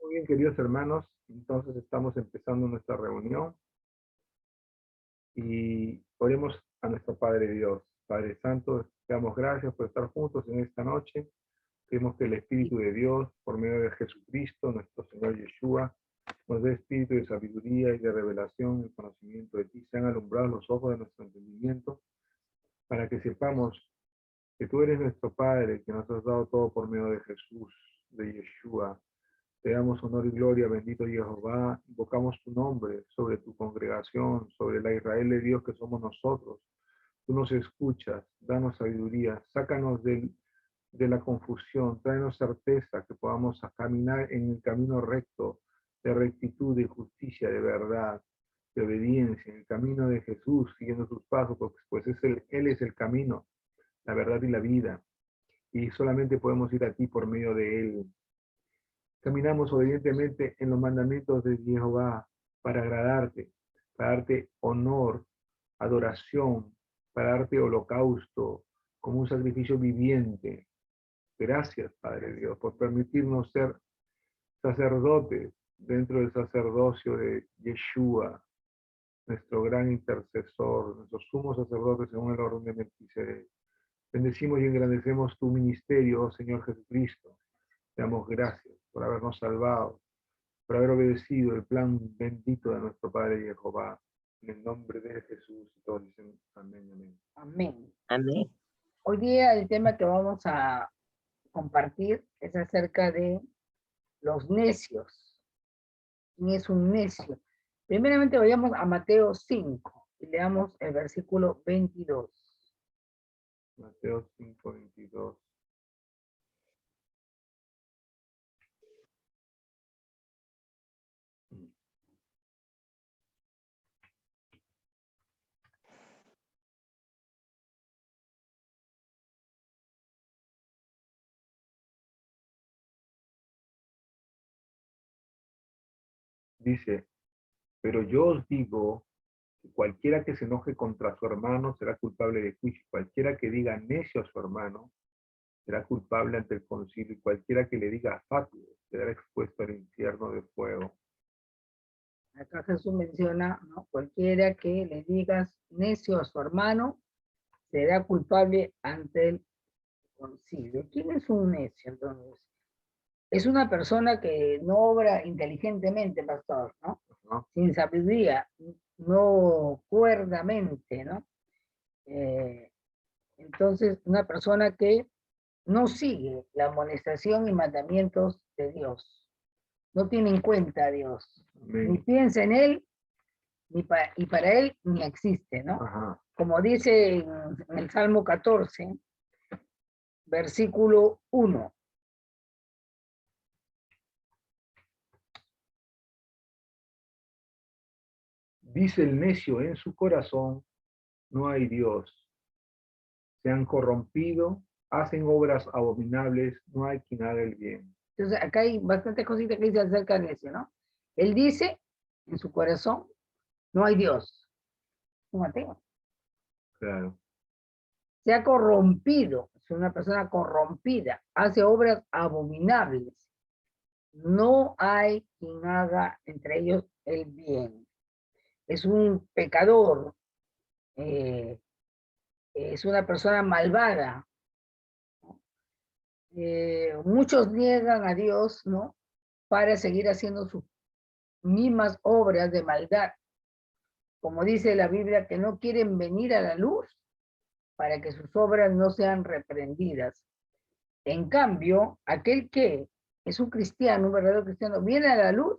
Muy bien, queridos hermanos, entonces estamos empezando nuestra reunión y oremos a nuestro Padre Dios. Padre Santo, te damos gracias por estar juntos en esta noche. Pedimos que el Espíritu de Dios, por medio de Jesucristo, nuestro Señor Yeshua, nos dé espíritu de sabiduría y de revelación y conocimiento de ti. Sean alumbrados los ojos de nuestro entendimiento para que sepamos que tú eres nuestro Padre, que nos has dado todo por medio de Jesús, de Yeshua. Te damos honor y gloria, bendito Jehová. Invocamos tu nombre sobre tu congregación, sobre la Israel de Dios que somos nosotros. Tú nos escuchas, danos sabiduría, sácanos de la confusión, tráenos certeza, que podamos caminar en el camino recto, de rectitud, de justicia, de verdad, de obediencia, en el camino de Jesús, siguiendo sus pasos, porque pues Él es el camino, la verdad y la vida. Y solamente podemos ir a ti por medio de Él. Caminamos obedientemente en los mandamientos de Jehová para agradarte, para darte honor, adoración, para darte holocausto como un sacrificio viviente. Gracias, Padre Dios, por permitirnos ser sacerdotes dentro del sacerdocio de Yeshua, nuestro gran intercesor, nuestro sumo sacerdote según el orden de Melquisedec. Bendecimos y engrandecemos tu ministerio, oh Señor Jesucristo. Te damos gracias por habernos salvado, por haber obedecido el plan bendito de nuestro Padre Jehová. En el nombre de Jesús, y todos dicen amén, amén. Amén. Amén. Hoy día el tema que vamos a compartir es acerca de los necios. ¿Quién es un necio? Primeramente vayamos a Mateo 5 y leamos el versículo 22. Mateo 5, 22. Dice, pero yo os digo que cualquiera que se enoje contra su hermano será culpable de juicio. Cualquiera que diga necio a su hermano será culpable ante el concilio, y cualquiera que le diga fatuo será expuesto al infierno de fuego. Acá Jesús menciona, ¿no? Cualquiera que le digas necio a su hermano será culpable ante el concilio. ¿Quién es un necio entonces? Es una persona que no obra inteligentemente, pastor, ¿no? ¿No? Sin sabiduría, no cuerdamente, ¿no? Entonces, una persona que no sigue la amonestación y mandamientos de Dios, no tiene en cuenta a Dios, Amén. ni piensa en Él, y para Él ni existe, ¿no? Ajá. Como dice en el Salmo 14, versículo 1. Dice el necio en su corazón, no hay Dios. Se han corrompido, hacen obras abominables, no hay quien haga el bien. Entonces, acá hay bastantes cositas que dice acerca de eso, ¿no? Él dice en su corazón, no hay Dios. Un ateo. Claro. Se ha corrompido, es una persona corrompida, hace obras abominables. No hay quien haga entre ellos el bien. Es un pecador, es una persona malvada. Muchos niegan a Dios, ¿no? Para seguir haciendo sus mismas obras de maldad. Como dice la Biblia, que no quieren venir a la luz para que sus obras no sean reprendidas. En cambio, aquel que es un cristiano, un verdadero cristiano, viene a la luz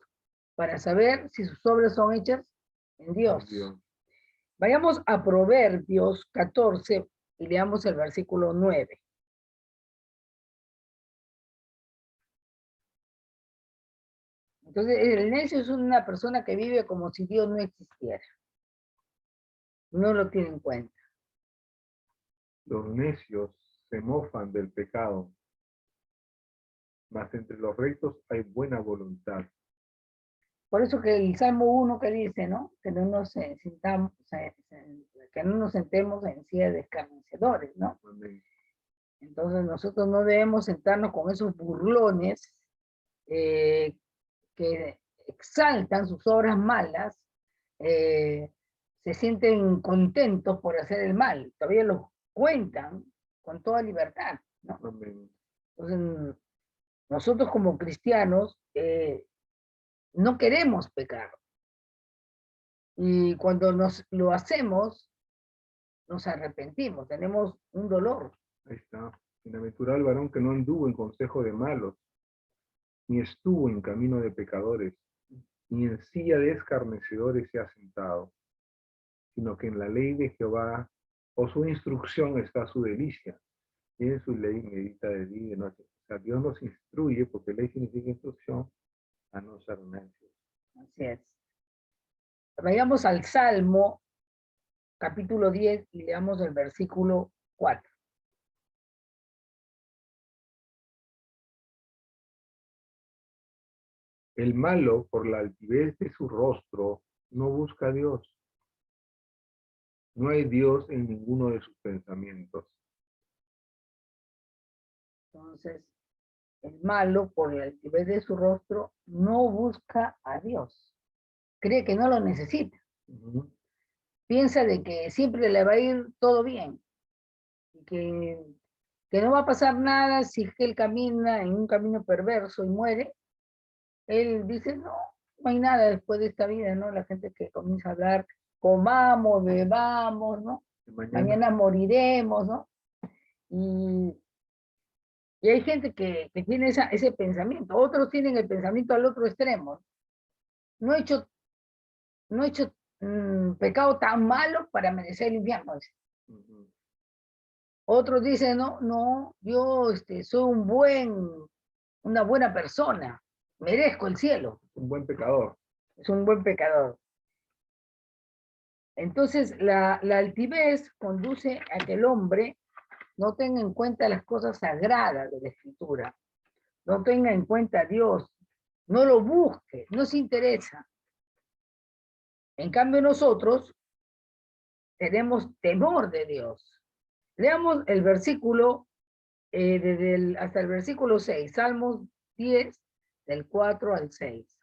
para saber si sus obras son hechas en Dios. Vayamos a Proverbios 14 y leamos el versículo 9. Entonces, el necio es una persona que vive como si Dios no existiera. No lo tiene en cuenta. Los necios se mofan del pecado, mas entre los rectos hay buena voluntad. Por eso que el Salmo 1 que dice, ¿no? Que no nos sentamos, que no nos sentemos en silla de escarnecedores, ¿no? Amén. Entonces nosotros no debemos sentarnos con esos burlones que exaltan sus obras malas, se sienten contentos por hacer el mal, todavía lo cuentan con toda libertad, ¿no? Amén. Entonces, nosotros como cristianos no queremos pecar, y cuando lo hacemos, nos arrepentimos, tenemos un dolor. Ahí está. Bienaventurado el varón que no anduvo en consejo de malos, ni estuvo en camino de pecadores, ni en silla de escarnecedores se ha sentado, sino que en la ley de Jehová, o su instrucción está su delicia, y en su ley medita de día y de noche. O sea, Dios nos instruye, porque ley significa instrucción, a no ser necios. Así es. Vayamos al Salmo, capítulo 10, y leamos el versículo 4. El malo, por la altivez de su rostro, no busca a Dios. No hay Dios en ninguno de sus pensamientos. Entonces, el malo, por la altivez de su rostro, no busca a Dios. Cree que no lo necesita. Piensa de que siempre le va a ir todo bien. Y que no va a pasar nada si es que él camina en un camino perverso y muere. Él dice, no, no hay nada después de esta vida, ¿no? La gente que comienza a hablar, comamos, bebamos, ¿no? Mañana moriremos, ¿no? Y hay gente que tiene ese pensamiento. Otros tienen el pensamiento al otro extremo. No he hecho pecado tan malo para merecer el infierno. Otros dicen, no, yo soy una buena persona, merezco el cielo. Un buen pecador. Es un buen pecador. Entonces, la altivez conduce a que el hombre no tenga en cuenta las cosas sagradas de la Escritura, no tenga en cuenta a Dios, no lo busque, no se interesa. En cambio, nosotros tenemos temor de Dios. Leamos el versículo, hasta el versículo 6, Salmos 10, del 4 al 6.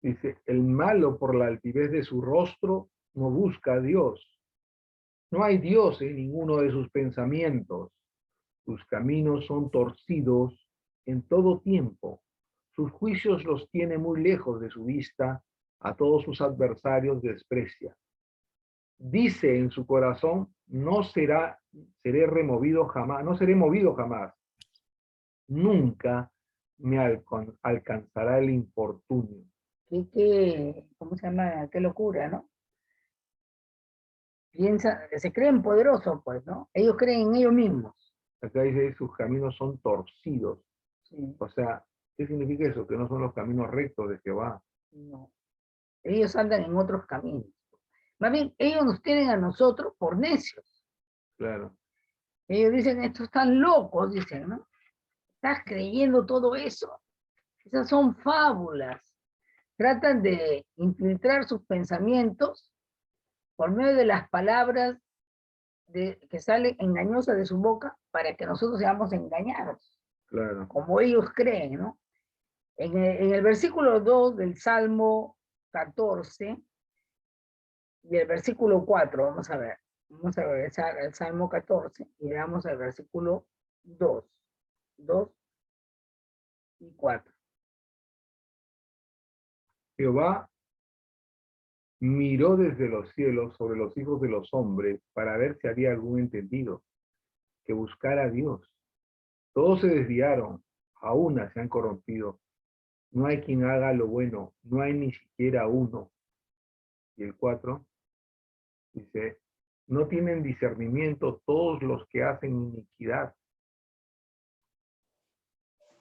Dice, el malo por la altivez de su rostro no busca a Dios. No hay Dios en ninguno de sus pensamientos. Sus caminos son torcidos en todo tiempo. Sus juicios los tiene muy lejos de su vista. A todos sus adversarios desprecia. Dice en su corazón, no seré removido jamás, no seré movido jamás. Nunca me alcanzará el infortunio. ¿Cómo se llama? Qué locura, ¿no? Se creen poderosos, pues, ¿no? Ellos creen en ellos mismos. Acá dice, sus caminos son torcidos. Sí. O sea, ¿qué significa eso? Que no son los caminos rectos de Jehová. No. Ellos andan en otros caminos. Más bien, ellos nos tienen a nosotros por necios. Claro. Ellos dicen, estos están locos, dicen, ¿no? ¿Estás creyendo todo eso? Esas son fábulas. Tratan de infiltrar sus pensamientos por medio de las palabras que salen engañosas de su boca para que nosotros seamos engañados. Claro. Como ellos creen, ¿no? En el versículo 2 del Salmo 14 y el versículo 4, vamos a ver. Vamos a regresar al Salmo 14 y veamos el versículo 2 y 4. Jehová miró desde los cielos sobre los hijos de los hombres para ver si había algún entendido que buscara a Dios. Todos se desviaron, a una se han corrompido. No hay quien haga lo bueno, no hay ni siquiera uno. Y el 4 dice, no tienen discernimiento todos los que hacen iniquidad,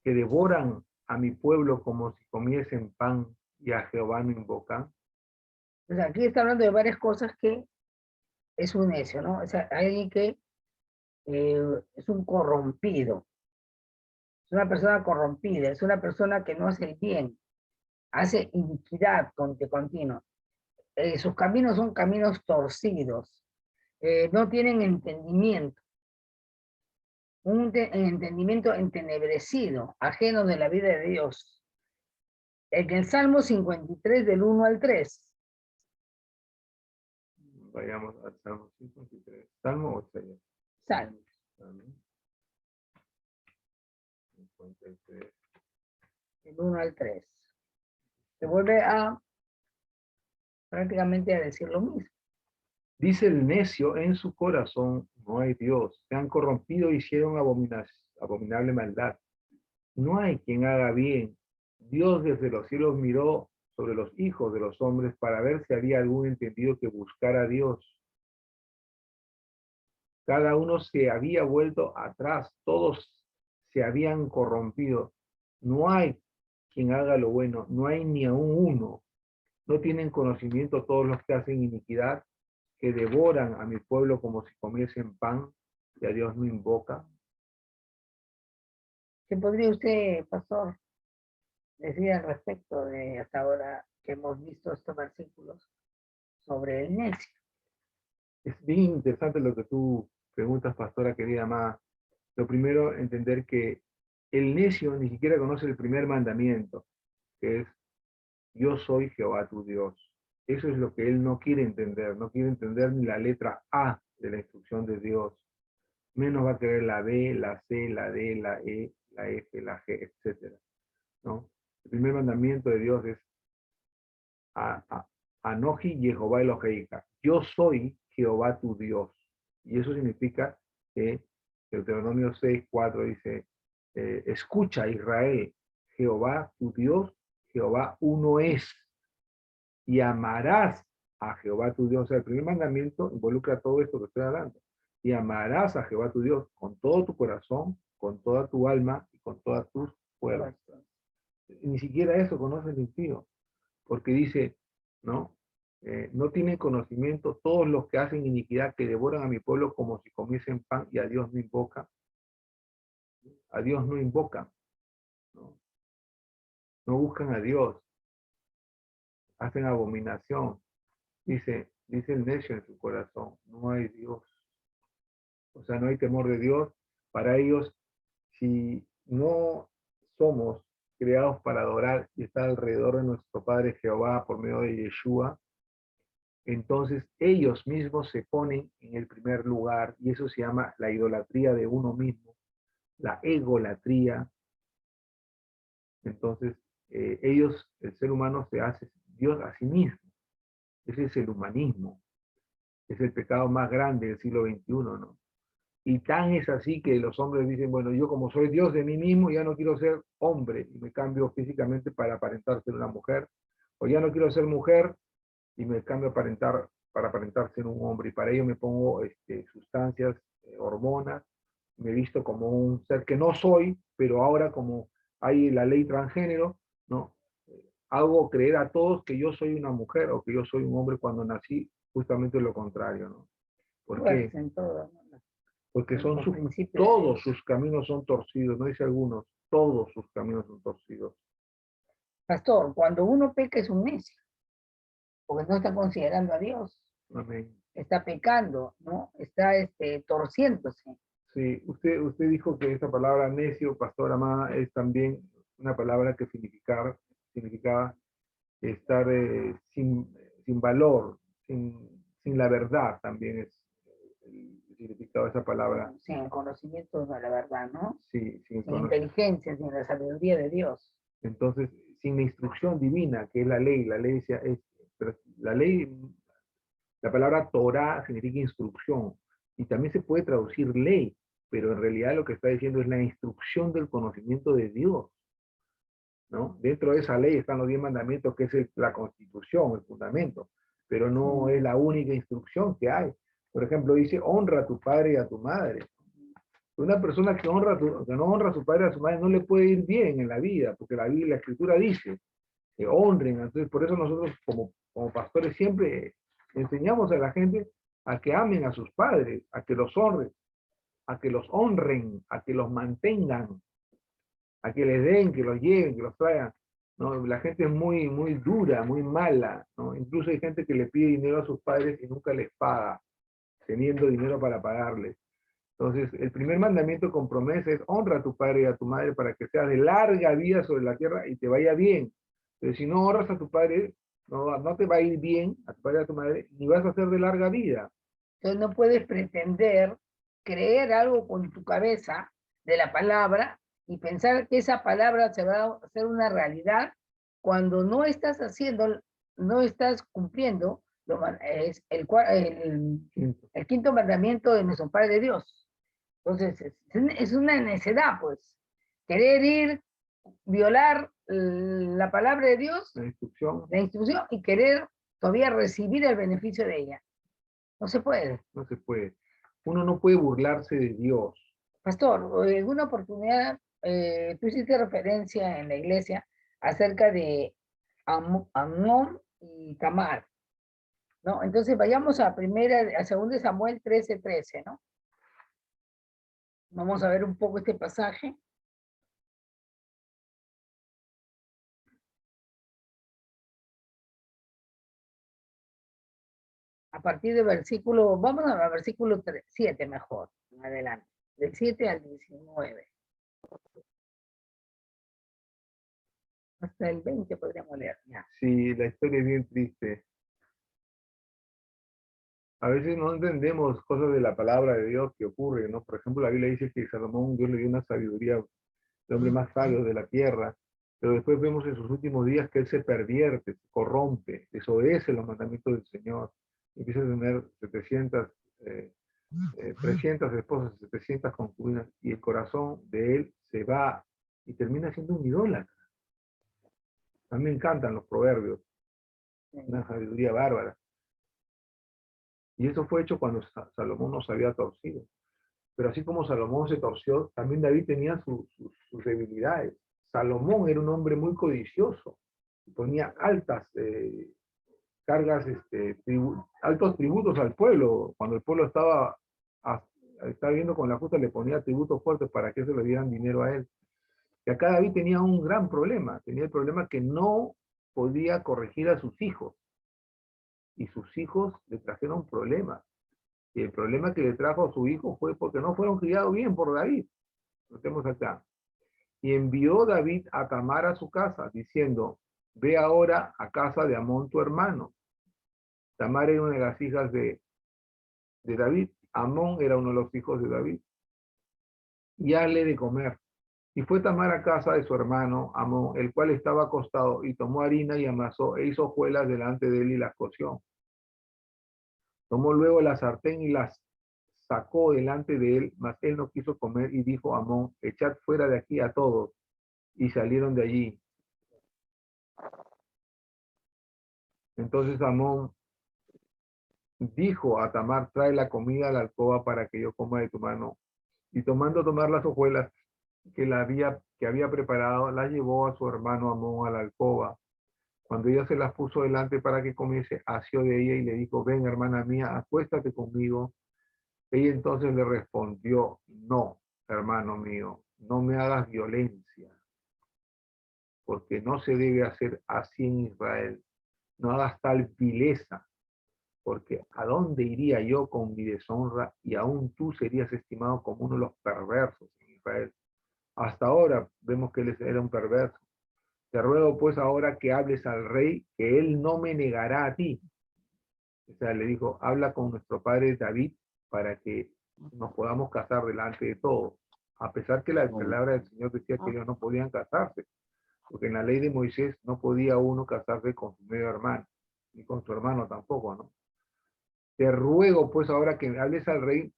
que devoran a mi pueblo como si comiesen pan y a Jehová no invocan. Pues aquí está hablando de varias cosas que es un necio, ¿no? O sea, alguien que es un corrompido, es una persona corrompida, es una persona que no hace el bien, hace iniquidad continua. Sus caminos son caminos torcidos, no tienen entendimiento, un entendimiento entenebrecido, ajeno de la vida de Dios. En el Salmo 53 del 1 al 3. Vayamos al Salmo 53. ¿Salmo o Isaías? Salmo. Salmo 53. Del 1 al 3. Se vuelve a prácticamente a decir lo mismo. Dice el necio en su corazón, no hay Dios. Se han corrompido y hicieron abominable maldad. No hay quien haga bien. Dios desde los cielos miró sobre los hijos de los hombres para ver si había algún entendido que buscara a Dios. Cada uno se había vuelto atrás, todos se habían corrompido. No hay quien haga lo bueno, no hay ni aún uno. No tienen conocimiento todos los que hacen iniquidad, que devoran a mi pueblo como si comiesen pan y a Dios no invoca. ¿Qué podría usted, pastor, decir al respecto de hasta ahora que hemos visto estos versículos sobre el necio? Es bien interesante lo que tú preguntas, pastora querida amada. Lo primero, entender que el necio ni siquiera conoce el primer mandamiento, que es, yo soy Jehová tu Dios. Eso es lo que él no quiere entender. No quiere entender ni la letra A de la instrucción de Dios. Menos va a querer la B, la C, la D, la E, la F, la G, etc. ¿No? El primer mandamiento de Dios es Anoji Jehová Eloheika. Yo soy Jehová tu Dios. Y eso significa que Deuteronomio 6:4 dice, escucha Israel, Jehová tu Dios, Jehová uno es. Y amarás a Jehová tu Dios. O sea, el primer mandamiento involucra todo esto que estoy hablando. Y amarás a Jehová tu Dios con todo tu corazón, con toda tu alma y con todas tus fuerzas. Ni siquiera eso conoce el impío, porque dice, ¿no? No tienen conocimiento todos los que hacen iniquidad, que devoran a mi pueblo como si comiesen pan y a Dios no invocan. A Dios no invocan, ¿no? No buscan a Dios, hacen abominación. Dice el necio en su corazón, no hay Dios. O sea, no hay temor de Dios. Para ellos, si no somos creados para adorar y estar alrededor de nuestro Padre Jehová por medio de Yeshua, entonces ellos mismos se ponen en el primer lugar y eso se llama la idolatría de uno mismo, la egolatría. Entonces ellos, el ser humano se hace Dios a sí mismo. Ese es el humanismo. Es el pecado más grande del siglo XXI, ¿no? Y tan es así que los hombres dicen, bueno, yo como soy Dios de mí mismo, ya no quiero ser hombre y me cambio físicamente para aparentar ser una mujer. O ya no quiero ser mujer y me cambio para aparentar ser un hombre. Y para ello me pongo sustancias, hormonas, me visto como un ser que no soy, pero ahora como hay la ley transgénero, ¿no? Hago creer a todos que yo soy una mujer o que yo soy un hombre cuando nací, justamente lo contrario, ¿no? ¿Por qué? En todo, ¿no? Porque Por todos sus caminos son torcidos, no dice algunos, todos sus caminos son torcidos. Pastor, cuando uno peca es un necio, porque no está considerando a Dios. Amén. Está pecando, ¿no? Está torciéndose. Sí, usted dijo que esa palabra necio, pastor amada, es también una palabra que significaba estar sin valor, sin la verdad, también es el significado de esa palabra. Sin el conocimiento de la verdad, ¿no? Sí, sin inteligencia, sin la sabiduría de Dios. Entonces, sin la instrucción divina, que es la ley pero la ley, la palabra Torah significa instrucción, y también se puede traducir ley, pero en realidad lo que está diciendo es la instrucción del conocimiento de Dios, ¿no? Dentro de esa ley están los 10 mandamientos, que es la constitución, el fundamento, pero no es la única instrucción que hay. Por ejemplo, dice, honra a tu padre y a tu madre. Una persona que no honra a su padre y a su madre no le puede ir bien en la vida, porque la escritura dice que honren. Entonces, por eso nosotros como pastores siempre enseñamos a la gente a que amen a sus padres, a que los honren, a que los honren, a que los mantengan, a que les den, que los lleven, que los traigan. ¿No? La gente es muy, muy dura, muy mala, ¿no? Incluso hay gente que le pide dinero a sus padres y nunca les paga, teniendo dinero para pagarles. Entonces, el primer mandamiento con promesa es honra a tu padre y a tu madre para que seas de larga vida sobre la tierra y te vaya bien. Pero si no honras a tu padre, no te va a ir bien a tu padre y a tu madre, ni vas a ser de larga vida. Entonces no puedes pretender creer algo con tu cabeza de la palabra y pensar que esa palabra se va a hacer una realidad cuando no estás haciendo, no estás cumpliendo es el quinto mandamiento de nuestro Padre Dios. Entonces es una necedad, pues, querer ir, violar la palabra de Dios, la instrucción y querer todavía recibir el beneficio de ella. No se puede. No se puede. Uno no puede burlarse de Dios. Pastor, en una oportunidad tú hiciste referencia en la iglesia acerca de Amnón y Tamar, ¿no? Entonces vayamos a 2 Samuel 13:13, ¿no? Vamos a ver un poco este pasaje. A partir del versículo, vamos al versículo 7 mejor, adelante, del 7 al 19. Hasta el 20 podríamos leer. Ya. Sí, la historia es bien triste. A veces no entendemos cosas de la palabra de Dios que ocurren, ¿no? Por ejemplo, la Biblia dice que Salomón, Dios le dio una sabiduría, el hombre más sabio de la tierra, pero después vemos en sus últimos días que él se pervierte, se corrompe, desobedece los mandamientos del Señor, empieza a tener 300 esposas, 700 concubinas, y el corazón de él se va y termina siendo un idólatra. A mí me encantan los proverbios, una sabiduría bárbara. Y eso fue hecho cuando Salomón no se había torcido. Pero así como Salomón se torció, también David tenía sus debilidades. Salomón era un hombre muy codicioso, ponía altas cargas, altos tributos al pueblo. Cuando el pueblo estaba viendo con la justa, le ponía tributos fuertes para que se le dieran dinero a él. Y acá David tenía un gran problema, tenía el problema que no podía corregir a sus hijos. Y sus hijos le trajeron problemas. Y el problema que le trajo a su hijo fue porque no fueron criados bien por David. Notemos acá. Y envió David a Tamar a su casa, diciendo, ve ahora a casa de Amón tu hermano. Tamar era una de las hijas de David. Amón era uno de los hijos de David. Y hazle de comer. Y fue Tamar a casa de su hermano Amón, el cual estaba acostado, y tomó harina y amasó, e hizo hojuelas delante de él y las coció. Tomó luego la sartén y las sacó delante de él, mas él no quiso comer, y dijo a Amón, echad fuera de aquí a todos. Y salieron de allí. Entonces Amón dijo a Tamar, trae la comida a la alcoba para que yo coma de tu mano. Y tomar las hojuelas que había preparado, las llevó a su hermano Amón a la alcoba. Cuando ella se las puso delante para que comiese, asió de ella y le dijo, ven hermana mía, acuéstate conmigo. Ella entonces le respondió, no, hermano mío, no me hagas violencia, porque no se debe hacer así en Israel. No hagas tal vileza, porque ¿a dónde iría yo con mi deshonra? Y aún tú serías estimado como uno de los perversos en Israel. Hasta ahora vemos que él era un perverso. Te ruego pues ahora que hables al rey, que él no me negará a ti. O sea, le dijo, habla con nuestro padre David para que nos podamos casar delante de todos. A pesar que la palabra del Señor decía que ellos no podían casarse, porque en la ley de Moisés no podía uno casarse con su medio hermano, ni con su hermano tampoco, ¿no? Te ruego pues ahora que hables al rey,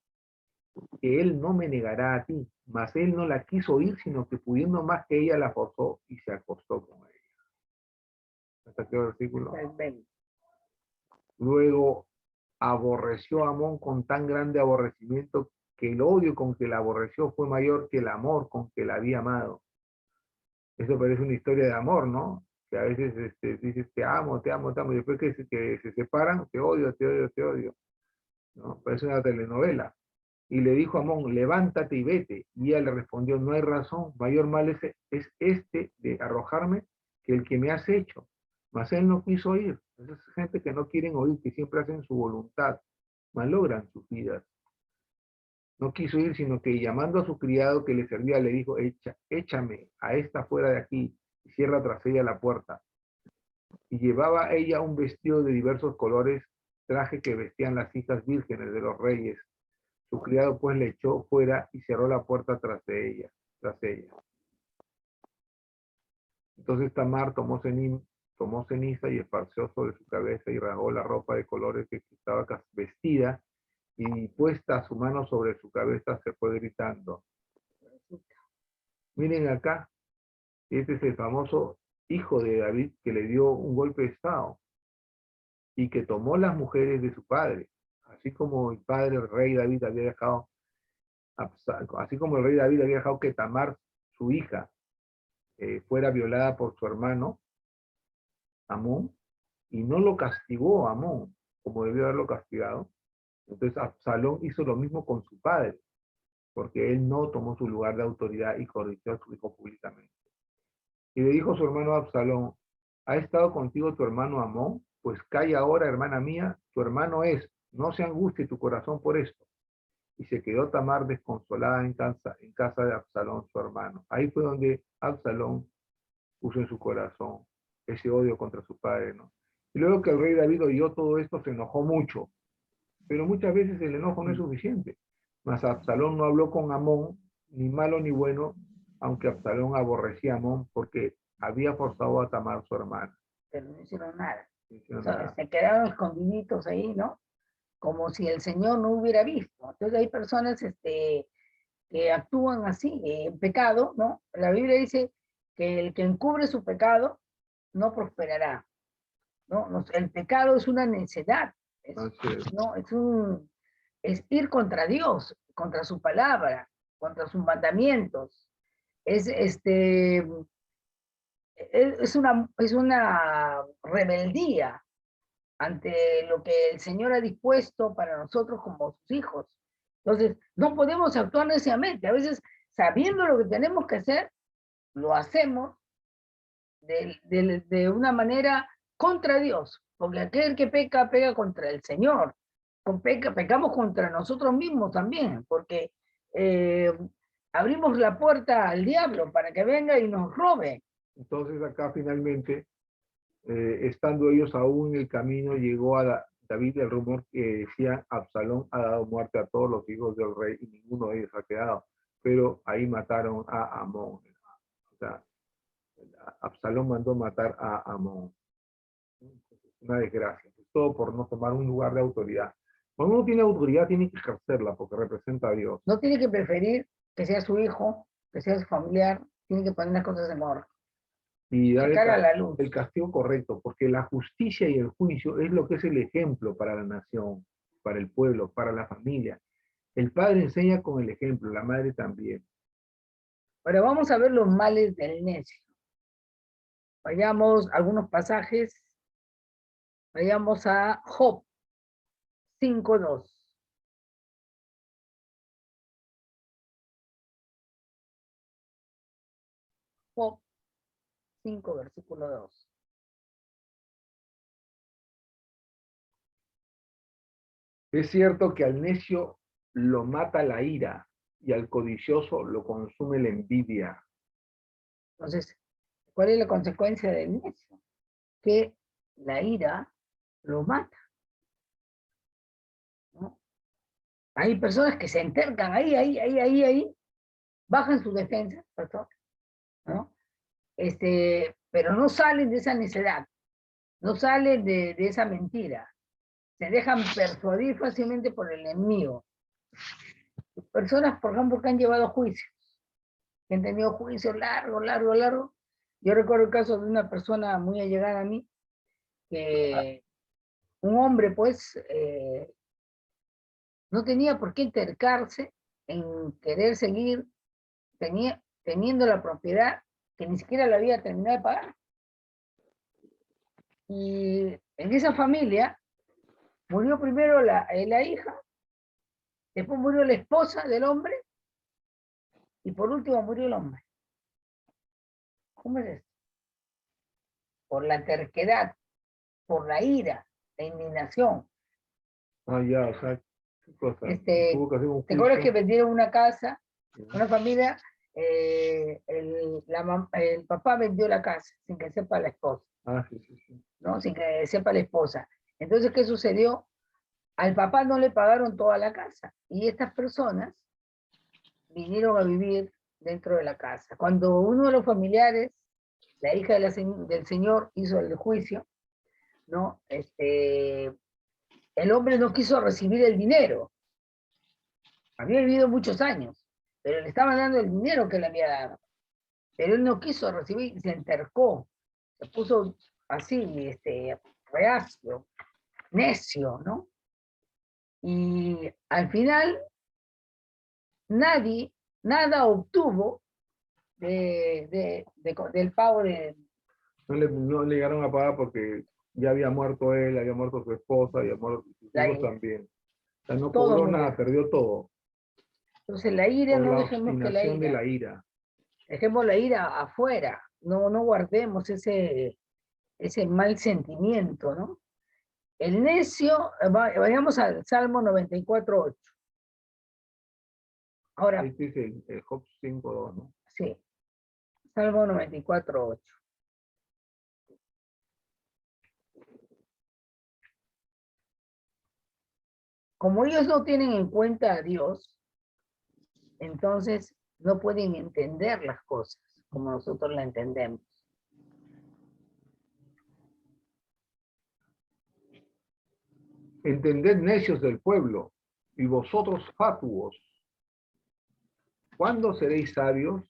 que él no me negará a ti, mas él no la quiso oír, sino que pudiendo más que ella la forzó y se acostó con ella. ¿Hasta qué versículo? Luego aborreció a Amón con tan grande aborrecimiento que el odio con que la aborreció fue mayor que el amor con que la había amado. Eso parece una historia de amor, ¿no? Que a veces dices, te amo, te amo, te amo, y después que se separan, te odio, te odio, te odio, ¿no? Parece una telenovela. Y le dijo a Amón, levántate y vete. Y ella le respondió, no hay razón, mayor mal es este de arrojarme que el que me has hecho. Mas él no quiso oír. Esa es gente que no quieren oír, que siempre hacen su voluntad, malogran sus vidas. No quiso ir, sino que llamando a su criado que le servía, le dijo, échame a esta fuera de aquí y cierra tras ella la puerta. Y llevaba ella un vestido de diversos colores, traje que vestían las hijas vírgenes de los reyes. Su criado pues le echó fuera y cerró la puerta tras ella. Entonces Tamar tomó ceniza y esparció sobre su cabeza y rasgó la ropa de colores que estaba vestida, y puesta su mano sobre su cabeza se fue gritando. Miren acá, este es el famoso hijo de David que le dio un golpe de estado y que tomó las mujeres de su padre, así como el padre, el rey David había dejado, así como el rey David había dejado que Tamar, su hija, fuera violada por su hermano Amón, y no lo castigó a Amón como debió haberlo castigado. Entonces Absalón hizo lo mismo con su padre, porque él no tomó su lugar de autoridad y corrigió a su hijo públicamente. Y le dijo a su hermano Absalón: ¿ha estado contigo tu hermano Amón? Pues calla ahora, hermana mía, tu hermano es, no se angustie tu corazón por esto. Y se quedó Tamar desconsolada en casa de Absalón, su hermano. Ahí fue donde Absalón puso en su corazón ese odio contra su padre, ¿no? Y luego que el rey David oyó todo esto, se enojó mucho. Pero muchas veces el enojo no es suficiente. Mas Absalón no habló con Amón, ni malo ni bueno, aunque Absalón aborrecía a Amón porque había forzado a Tamar, su hermana. Pero no hicieron nada. No hicieron O sea, nada. se quedaron escondiditos ahí, ¿no? Como si el Señor no hubiera visto. Entonces hay personas que actúan así, en pecado, ¿no? La Biblia dice que el que encubre su pecado no prosperará, ¿no? El pecado es una necedad, ¿no? Es ir contra Dios, contra su palabra, contra sus mandamientos. Es una rebeldía ante lo que el Señor ha dispuesto para nosotros como sus hijos. Entonces, no podemos actuar neciamente. A veces, sabiendo lo que tenemos que hacer, lo hacemos de una manera contra Dios, porque aquel que peca, pega contra el Señor. Pecamos contra nosotros mismos también, porque abrimos la puerta al diablo para que venga y nos robe. Entonces acá finalmente, estando ellos aún en el camino, llegó a David el rumor que decía: Absalón ha dado muerte a todos los hijos del rey y ninguno de ellos ha quedado. Pero ahí mataron a Amón. O sea, Absalón mandó matar a Amón. Una desgracia. Todo por no tomar un lugar de autoridad. Cuando uno tiene autoridad, tiene que ejercerla porque representa a Dios. No tiene que preferir que sea su hijo, que sea su familiar, tiene que poner las cosas en orden. Y dar la luz. el castigo correcto, porque la justicia y el juicio es lo que es el ejemplo para la nación, para el pueblo, para la familia. El padre enseña con el ejemplo, la madre también. Ahora vamos a ver los males del necio. Vayamos a algunos pasajes. Vayamos a Job 5:2. Job 5, versículo 2. Es cierto que al necio lo mata la ira y al codicioso lo consume la envidia. Entonces, ¿cuál es la consecuencia del necio? Que la ira lo mata, ¿no? Hay personas que se entercan ahí, bajan su defensa, ¿no? Pero no salen de esa necedad, no salen de esa mentira, se dejan persuadir fácilmente por el enemigo. Personas, por ejemplo, que han llevado juicios, que han tenido juicios largos. Yo recuerdo el caso de una persona muy allegada a mí, que un hombre, pues, no tenía por qué intercarse en querer seguir teniendo la propiedad que ni siquiera la había terminado de pagar. Y en esa familia murió primero la hija, después murió la esposa del hombre, y por último murió el hombre. ¿Cómo es esto? Por la terquedad, por la ira, la indignación. Ah, ya, o sea, qué cosa. ¿Te acuerdas que vendieron una casa, una familia? El papá vendió la casa sin que sepa la esposa. Ah, sí, sí, sí. ¿no? Sin que sepa la esposa. Entonces, ¿qué sucedió? Al papá no le pagaron toda la casa y estas personas vinieron a vivir dentro de la casa. Cuando uno de los familiares, la hija del señor, hizo el juicio, ¿no? El hombre no quiso recibir el dinero. Había vivido muchos años, pero le estaban dando el dinero que le había dado. Pero él no quiso recibir, se entercó, se puso así, reacio, necio, ¿no? Y al final nada obtuvo del pago de... No le llegaron a pagar porque ya había muerto él, había muerto su esposa, había muerto sus La hijos ira. también. O sea, no Todo cobró murió. nada, perdió todo. Entonces la ira, Por no la dejemos que la obstinación de ira, la ira. dejemos la ira afuera, no guardemos ese mal sentimiento, ¿no? El necio, vayamos al Salmo 94:8. Ahora, Este es el Job 5:2, ¿no? sí, Salmo 94:8. Como ellos no tienen en cuenta a Dios, entonces no pueden entender las cosas como nosotros la entendemos. Entended, necios del pueblo, y vosotros fatuos, ¿cuándo seréis sabios?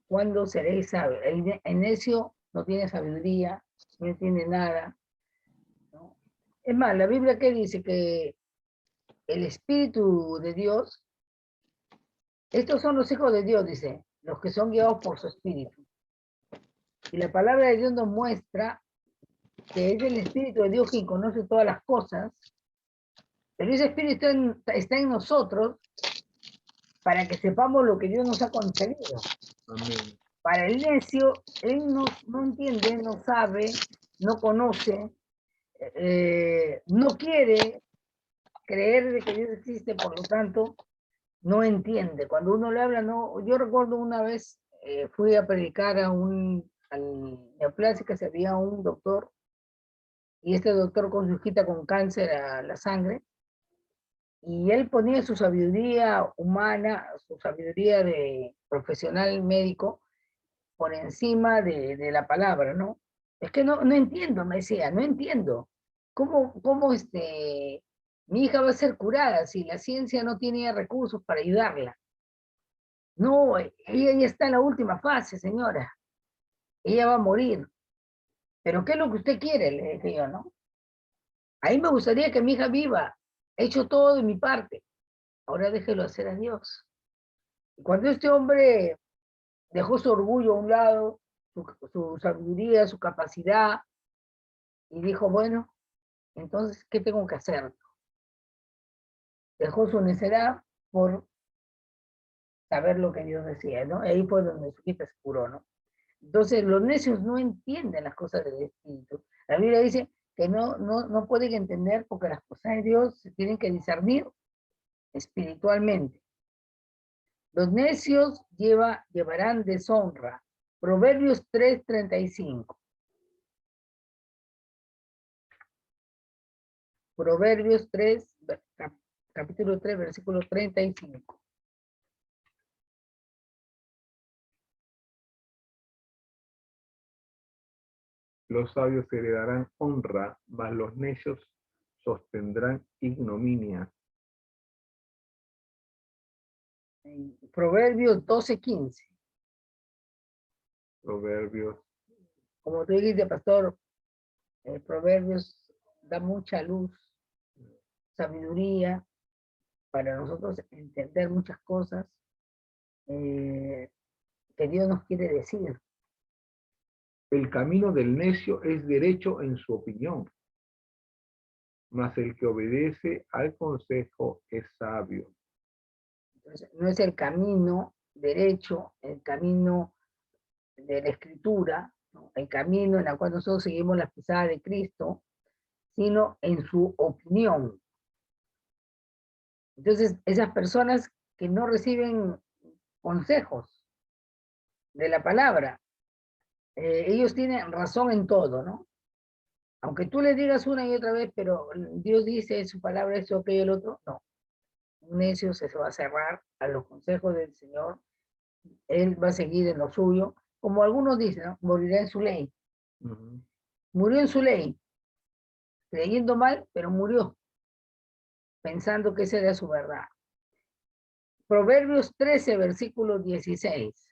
¿Cuándo seréis sabios? El necio no tiene sabiduría, no entiende nada, ¿no? Es más, la Biblia que dice que el Espíritu de Dios, estos son los hijos de Dios, dice, los que son guiados por su Espíritu. Y la palabra de Dios nos muestra que es el Espíritu de Dios quien conoce todas las cosas, pero ese Espíritu está en nosotros para que sepamos lo que Dios nos ha concedido. Amén. Para el necio, él no entiende, no sabe, no conoce, no quiere creer de que Dios existe, por lo tanto, no entiende. Cuando uno le habla, no. Yo recuerdo una vez, fui a predicar al neoplásica, se había un doctor, y este doctor con su hijita con cáncer a la sangre, y él ponía su sabiduría humana, su sabiduría de profesional médico, por encima de la palabra, ¿no? Es que no entiendo, me decía, no entiendo. ¿Cómo mi hija va a ser curada si la ciencia no tiene recursos para ayudarla? No, ella ya está en la última fase, señora. Ella va a morir. ¿Pero qué es lo que usted quiere? Le dije yo, ¿no? Ahí me gustaría que mi hija viva. He hecho todo de mi parte. Ahora déjelo hacer a Dios. Y cuando este hombre dejó su orgullo a un lado, su sabiduría, su capacidad, y dijo, bueno, entonces, ¿qué tengo que hacer? Dejó su necedad por saber lo que Dios decía, ¿no? Ahí fue donde su hijita se curó, ¿no? Entonces, los necios no entienden las cosas del Espíritu. La Biblia dice que no pueden entender porque las cosas de Dios se tienen que discernir espiritualmente. Los necios llevarán deshonra. Proverbios 3:35. Proverbios 3, capítulo 3, versículo 35. Los sabios heredarán honra, mas los necios sostendrán ignominia. Proverbios 12:15. Proverbios. Como tú dijiste, pastor, Proverbios da mucha luz, sabiduría para nosotros entender muchas cosas que Dios nos quiere decir. El camino del necio es derecho en su opinión, mas el que obedece al consejo es sabio. Entonces, no es el camino derecho, el camino de la escritura, ¿no? El camino en el cual nosotros seguimos las pisadas de Cristo, sino en su opinión. Entonces, esas personas que no reciben consejos de la palabra, ellos tienen razón en todo, ¿no? Aunque tú le digas una y otra vez, pero Dios dice en su palabra esto, aquello, el otro, no. Un necio se va a cerrar a los consejos del Señor, él va a seguir en lo suyo, como algunos dicen, ¿no? Morirá en su ley. Murió en su ley, creyendo mal, pero murió, pensando que esa era su verdad. Proverbios 13, versículo 16.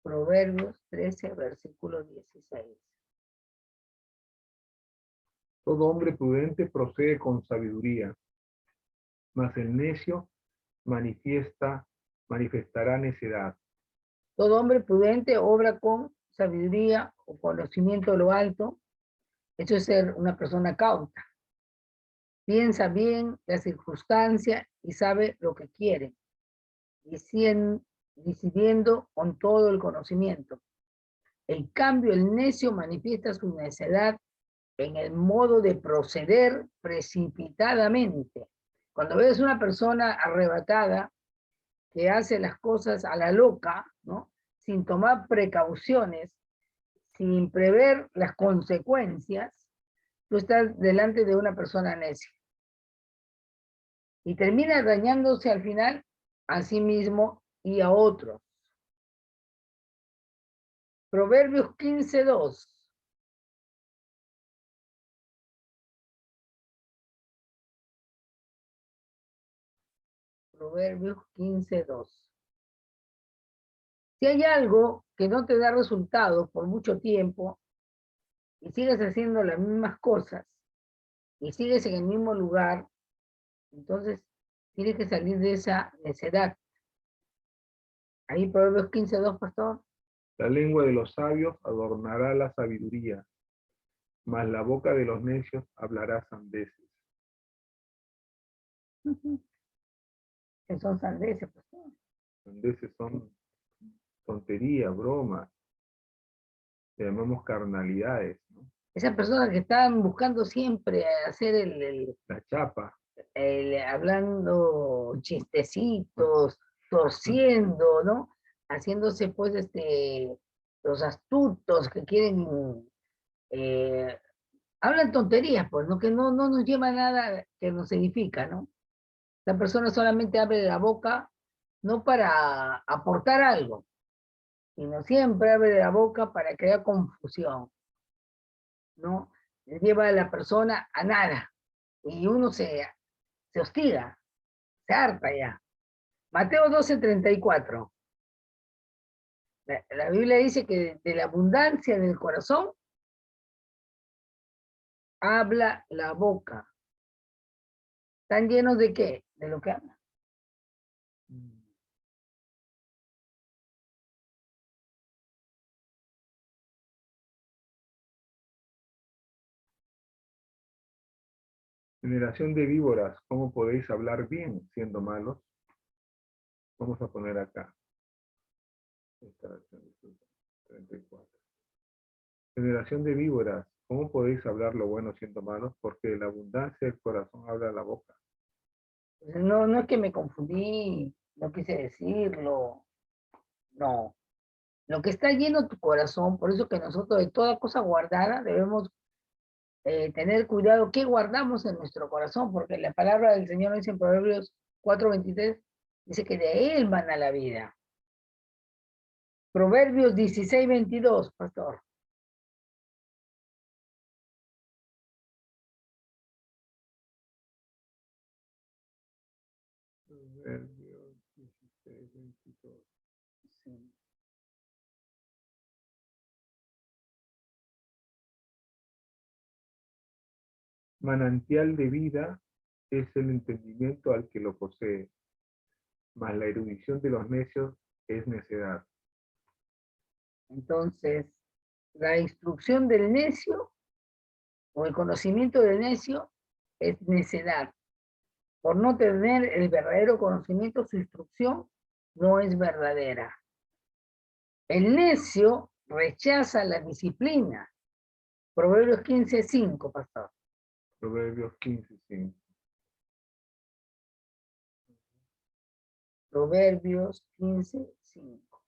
Proverbios 13, versículo 16. Todo hombre prudente procede con sabiduría, mas el necio manifestará necedad. Todo hombre prudente obra con sabiduría o conocimiento de lo alto. Eso es ser una persona cauta. Piensa bien la circunstancia y sabe lo que quiere, decidiendo con todo el conocimiento. En cambio, el necio manifiesta su necedad en el modo de proceder precipitadamente. Cuando ves una persona arrebatada que hace las cosas a la loca, ¿no? Sin tomar precauciones, sin prever las consecuencias, tú estás delante de una persona necia. Y termina dañándose al final a sí mismo y a otros. Proverbios 15:2. Proverbios 15:2. Si hay algo que no te da resultados por mucho tiempo y sigues haciendo las mismas cosas y sigues en el mismo lugar, entonces tienes que salir de esa necedad. Ahí Proverbios 15:2, pastor. La lengua de los sabios adornará la sabiduría, mas la boca de los necios hablará sandeces. Que son sandeces, pastor. Sandeces son tonterías, bromas, le llamamos carnalidades, ¿no? Esas personas que están buscando siempre hacer La chapa. hablando chistecitos, torciendo, ¿no? Haciéndose pues los astutos que quieren, hablan tonterías, pues, ¿no? Que no nos lleva a nada que nos edifica, ¿no? La persona solamente abre la boca no para aportar algo, sino siempre abre la boca para crear confusión, ¿no? Lleva a la persona a nada y uno se hostiga, se harta ya. Mateo 12:34. La Biblia dice que de la abundancia del corazón habla la boca. ¿Están llenos de qué? De lo que habla. Generación de víboras, ¿cómo podéis hablar bien siendo malos? Vamos a poner acá. Esta versión, 34. Generación de víboras, ¿cómo podéis hablar lo bueno siendo malos? Porque de la abundancia del corazón habla la boca. No es que me confundí, no quise decirlo, no. Lo que está lleno tu corazón, por eso que nosotros de toda cosa guardada debemos tener cuidado qué guardamos en nuestro corazón, porque la palabra del Señor dice en Proverbios 4:23, dice que de Él mana la vida. Proverbios 16:22, pastor. Proverbios 16, 22. Sí. Manantial de vida es el entendimiento al que lo posee, mas la erudición de los necios es necedad. Entonces, la instrucción del necio o el conocimiento del necio es necedad. Por no tener el verdadero conocimiento, su instrucción no es verdadera. El necio rechaza la disciplina. Proverbios 15:5, pastor. Proverbios 15, 5. Proverbios 15:5.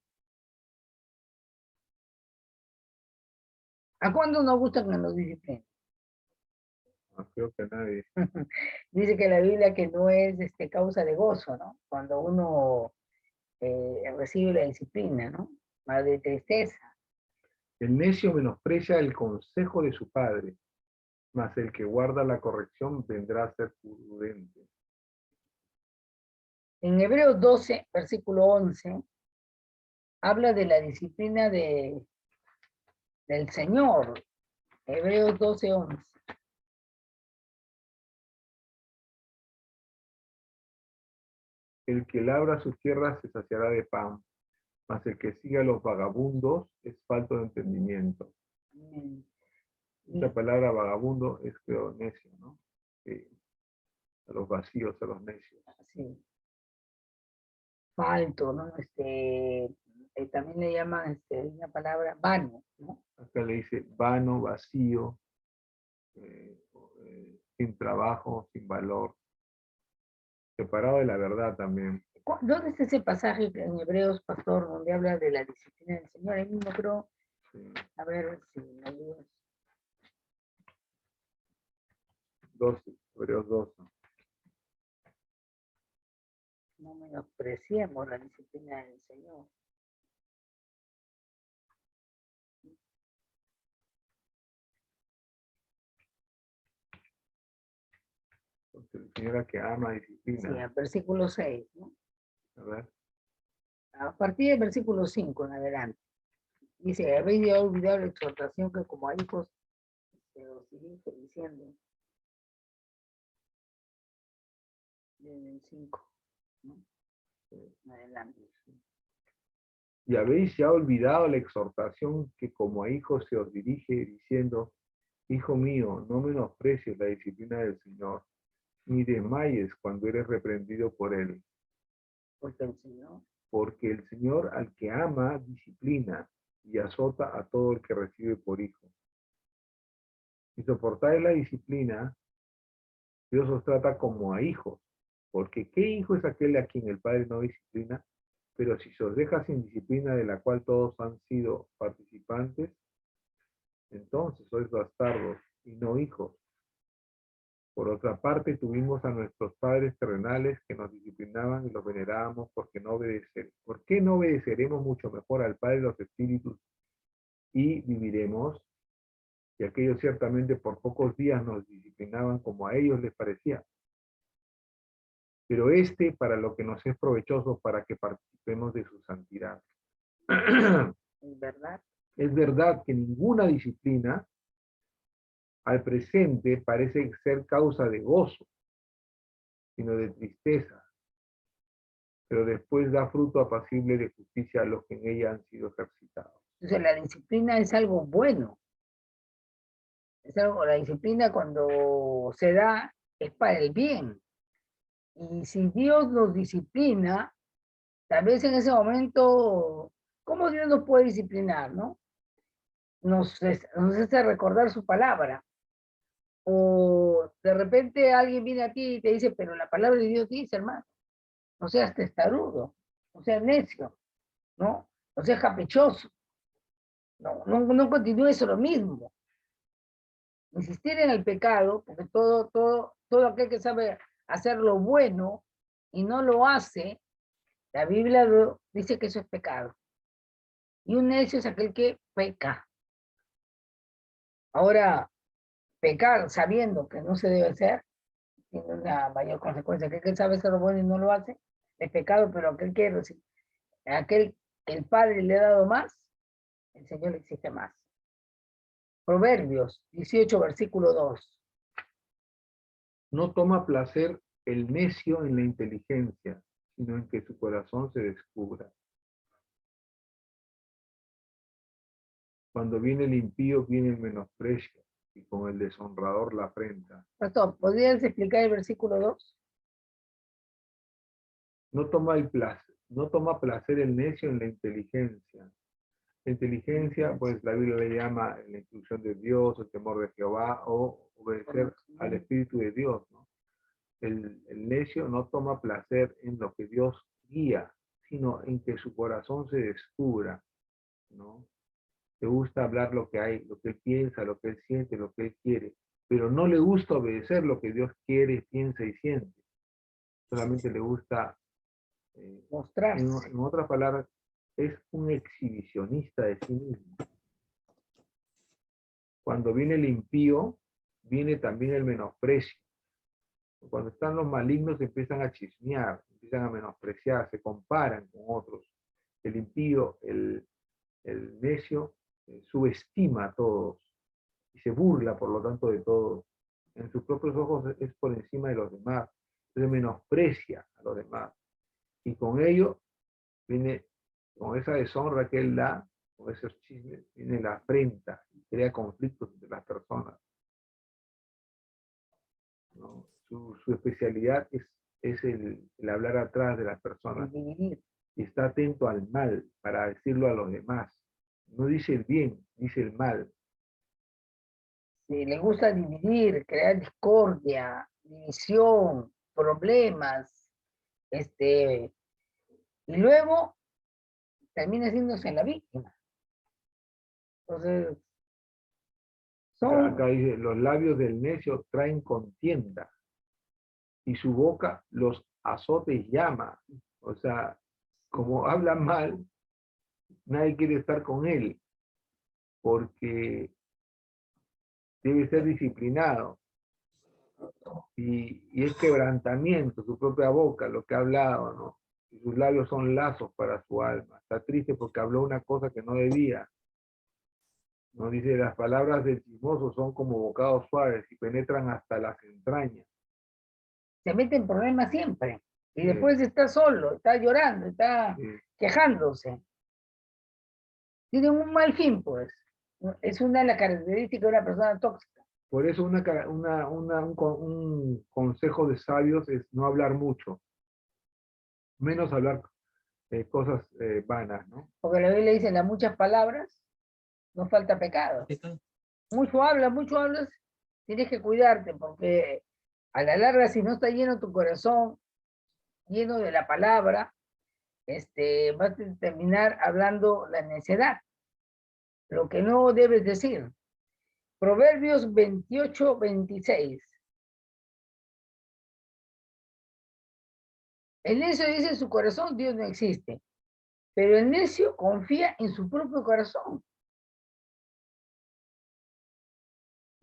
¿A cuándo nos gusta que nos disciplinen? No creo que nadie. Dice que la Biblia que no es causa de gozo, ¿no? Cuando uno recibe la disciplina, ¿no? Más de tristeza. El necio menosprecia el consejo de su padre, mas el que guarda la corrección vendrá a ser prudente. En Hebreos 12, versículo 11, habla de la disciplina del Señor. Hebreos 12, 11. El que labra su tierra se saciará de pan, mas el que sigue a los vagabundos es falto de entendimiento. Amén. Esta palabra vagabundo es, creo, necio, ¿no? A los vacíos, a los necios. Sí. Falto, ¿no? También le llaman una palabra vano, ¿no? Acá le dice vano, vacío, sin trabajo, sin valor, separado de la verdad también. ¿Dónde está ese pasaje en Hebreos, pastor, donde habla de la disciplina del Señor? Ahí mismo creo, Sí. a ver si me ayudas. 12, Hebreos 12. No menospreciemos la disciplina del Señor. Porque el Señor que ama Sí, disciplina. al versículo 6, ¿no? A ver. A partir del versículo 5 en adelante. Dice, habéis ya olvidado la exhortación que como a hijos se os dirige diciendo. Desde el 5, ¿no? En adelante. Y habéis ya olvidado la exhortación que como a hijos se os dirige diciendo, hijo mío, no menosprecies la disciplina del Señor, ni desmayes cuando eres reprendido por él. Porque el Señor al que ama disciplina y azota a todo el que recibe por hijo. Si soportáis la disciplina, Dios os trata como a hijos. Porque ¿qué hijo es aquel a quien el Padre no disciplina? Pero si se os deja sin disciplina de la cual todos han sido participantes, entonces sois bastardos y no hijos. Por otra parte, tuvimos a nuestros padres terrenales que nos disciplinaban y los venerábamos porque no obedecer. ¿Por qué no obedeceremos mucho mejor al Padre de los Espíritus y viviremos? Y aquellos ciertamente por pocos días nos disciplinaban como a ellos les parecía. Pero para lo que nos es provechoso para que participemos de su santidad. ¿Es verdad? Es verdad que ninguna disciplina al presente parece ser causa de gozo, sino de tristeza, pero después da fruto apacible de justicia a los que en ella han sido ejercitados. Entonces la disciplina es algo bueno. La disciplina cuando se da es para el bien. Y si Dios nos disciplina, tal vez en ese momento, ¿cómo Dios nos puede disciplinar, no? Nos hace recordar su palabra. O de repente alguien viene a ti y te dice, pero la palabra de Dios dice, hermano, no seas testarudo, no seas necio, ¿no? No seas caprichoso, no continúes lo mismo. Insistir en el pecado, porque todo aquel que sabe hacer lo bueno y no lo hace, la Biblia dice que eso es pecado. Y un necio es aquel que peca. Ahora, pecar sabiendo que no se debe hacer, tiene una mayor consecuencia. Aquel que sabe hacer lo bueno y no lo hace, es pecado, pero aquel que el Padre le ha dado más, el Señor le exige más. Proverbios 18, versículo 2. No toma placer el necio en la inteligencia, sino en que su corazón se descubra. Cuando viene el impío, viene el menosprecio, y con el deshonrador la afrenta. Pastor, ¿podrías explicar el versículo 2? No toma placer el necio en la inteligencia. La inteligencia, pues la Biblia le llama la instrucción de Dios, el temor de Jehová, o obedecer al Espíritu de Dios, ¿no? El necio no toma placer en lo que Dios guía, sino en que su corazón se descubra, ¿no? Le gusta hablar lo que hay, lo que él piensa, lo que él siente, lo que él quiere, pero no le gusta obedecer lo que Dios quiere, piensa y siente. Solamente le gusta, mostrarse. en otras palabras, es un exhibicionista de sí mismo. Cuando viene el impío, viene también el menosprecio. Cuando están los malignos empiezan a chismear, empiezan a menospreciar, se comparan con otros. El impío, el necio, subestima a todos y se burla, por lo tanto, de todos. En sus propios ojos es por encima de los demás. Entonces menosprecia a los demás. Y con ello viene, con esa deshonra que él da, con esos chismes, viene la afrenta y crea conflictos entre las personas, ¿no? Su especialidad es el hablar atrás de las personas Dividir. y está atento al mal para decirlo a los demás. No dice el bien, dice el mal. Sí, le gusta dividir, crear discordia, división, problemas, y luego termina haciéndose la víctima. Entonces, Acá son, dice, los labios del necio traen contienda y su boca los azotes llama. O sea, como habla mal, nadie quiere estar con él porque debe ser disciplinado. Y es quebrantamiento, su propia boca, lo que ha hablado, ¿no? Y sus labios son lazos para su alma. Está triste porque habló una cosa que no debía. No dice, las palabras del chismoso son como bocados suaves y penetran hasta las entrañas. se mete en problemas siempre. Y Sí, después está solo, está llorando, está sí. quejándose. Tiene un mal fin, pues. Es una de las características de una persona tóxica. Por eso un consejo de sabios es no hablar mucho, menos hablar cosas vanas, ¿no? Porque la Biblia dice, en las muchas palabras no falta pecado. Mucho hablas, tienes que cuidarte, porque a la larga, si no está lleno tu corazón, lleno de la palabra, vas a terminar hablando la necedad, lo que no debes decir. Proverbios 28-26. El necio dice en su corazón, Dios no existe, pero el necio confía en su propio corazón.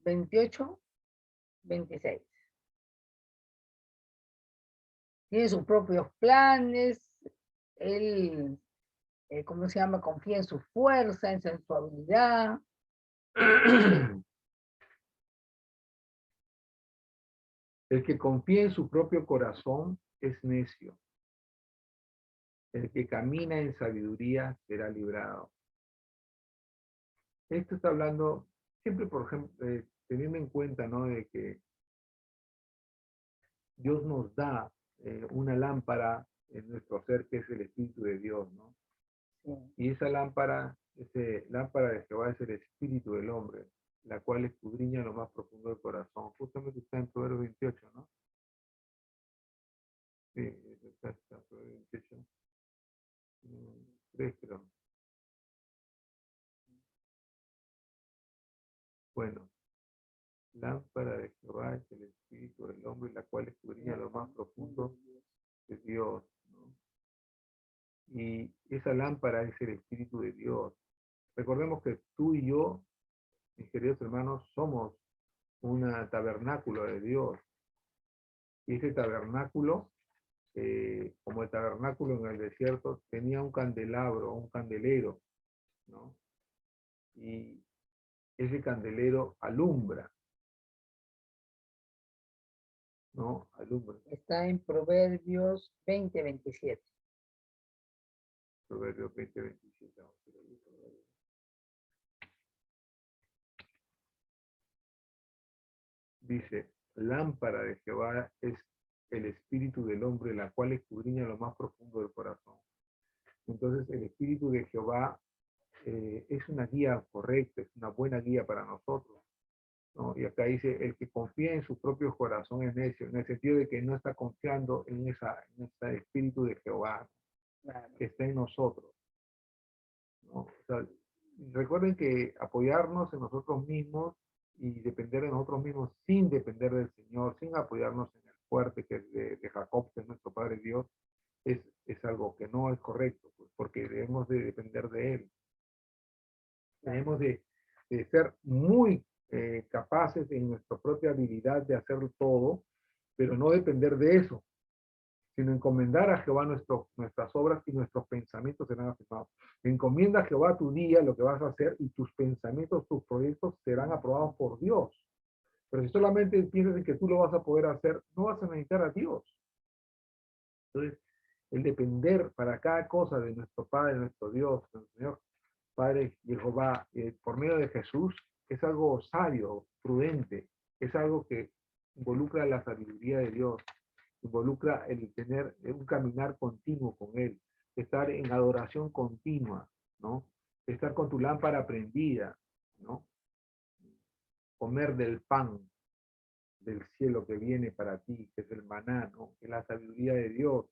28-26. Tiene sus propios planes, él, ¿cómo se llama? Confía en su fuerza, en su habilidad. El que confía en su propio corazón es necio. El que camina en sabiduría será librado. Esto está hablando, siempre, por ejemplo, teniendo en cuenta, ¿no? De que Dios nos da una lámpara en nuestro ser, que es el Espíritu de Dios, ¿no? Sí. Y esa lámpara, lámpara de Jehová es el Espíritu del hombre, la cual escudriña lo más profundo del corazón. Justamente está en Proverbios 28, ¿no? Sí, está en Proverbios 28. 3, creo. Bueno, lámpara de Jehová es el Espíritu del hombre, la cual escudriña lo más profundo de Dios, ¿no? Y esa lámpara es el Espíritu de Dios. Recordemos que tú y yo, mis queridos hermanos, somos un tabernáculo de Dios. Y ese tabernáculo, como el tabernáculo en el desierto, tenía un candelabro, un candelero, ¿no? Y ese candelero alumbra, ¿no? Alumbra. Está en Proverbios 20-27. Proverbios 20, 27. Dice, lámpara de Jehová es el espíritu del hombre, la cual escudriña lo más profundo del corazón. Entonces, el espíritu de Jehová es una guía correcta, es una buena guía para nosotros. ¿no? Y acá dice, el que confía en su propio corazón es necio, en el sentido de que no está confiando en ese espíritu de Jehová Claro. que está en nosotros, ¿no? O sea, recuerden que apoyarnos en nosotros mismos y depender de nosotros mismos sin depender del Señor, sin apoyarnos en el fuerte que es de Jacob, que es nuestro Padre Dios, es algo que no es correcto, pues, porque debemos de depender de Él. Tenemos de ser muy capaces en nuestra propia habilidad de hacer todo, pero no depender de eso, sino encomendar a Jehová nuestras obras y nuestros pensamientos serán afirmados. Encomienda a Jehová tu día, lo que vas a hacer, y tus pensamientos, tus proyectos serán aprobados por Dios. Pero si solamente piensas en que tú lo vas a poder hacer, no vas a necesitar a Dios. Entonces, el depender para cada cosa de nuestro Padre, nuestro Dios, nuestro Señor, Padre Jehová, por medio de Jesús, es algo sabio, prudente, es algo que involucra la sabiduría de Dios, involucra el tener un caminar continuo con Él, estar en adoración continua, ¿no? Estar con tu lámpara prendida, ¿no? Comer del pan del cielo que viene para ti, que es el maná, ¿no? Que es la sabiduría de Dios,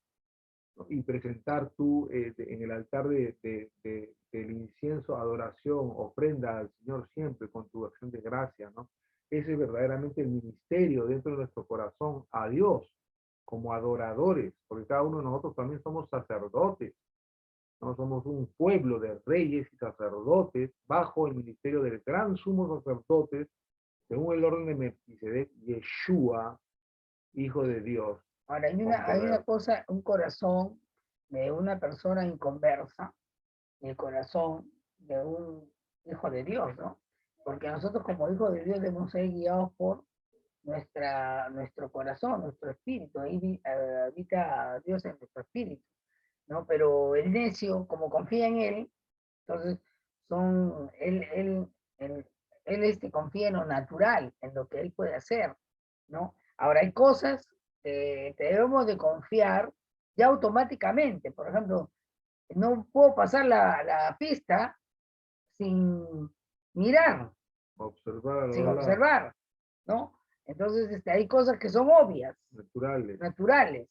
¿no? Y presentar tú en el altar del incienso, adoración, ofrenda al Señor siempre con tu acción de gracia, ¿no? Ese es verdaderamente el ministerio dentro de nuestro corazón a Dios como adoradores, porque cada uno de nosotros también somos sacerdotes, ¿no? Somos un pueblo de reyes y sacerdotes bajo el ministerio del gran sumo sacerdote, según el orden de Melquisedec, Yeshua, Hijo de Dios. Ahora, hay una cosa, un corazón de una persona inconversa y el corazón de un hijo de Dios, ¿no? Porque nosotros como hijos de Dios debemos ser guiados por nuestro corazón, nuestro espíritu. Ahí habita Dios en nuestro espíritu, ¿no? Pero el necio, como confía en él, entonces él confía en lo natural, en lo que él puede hacer, ¿no? Ahora hay cosas que debemos de confiar ya automáticamente. Por ejemplo, no puedo pasar la pista sin mirar, Observar, sin observar, ¿no? Entonces, hay cosas que son obvias, naturales,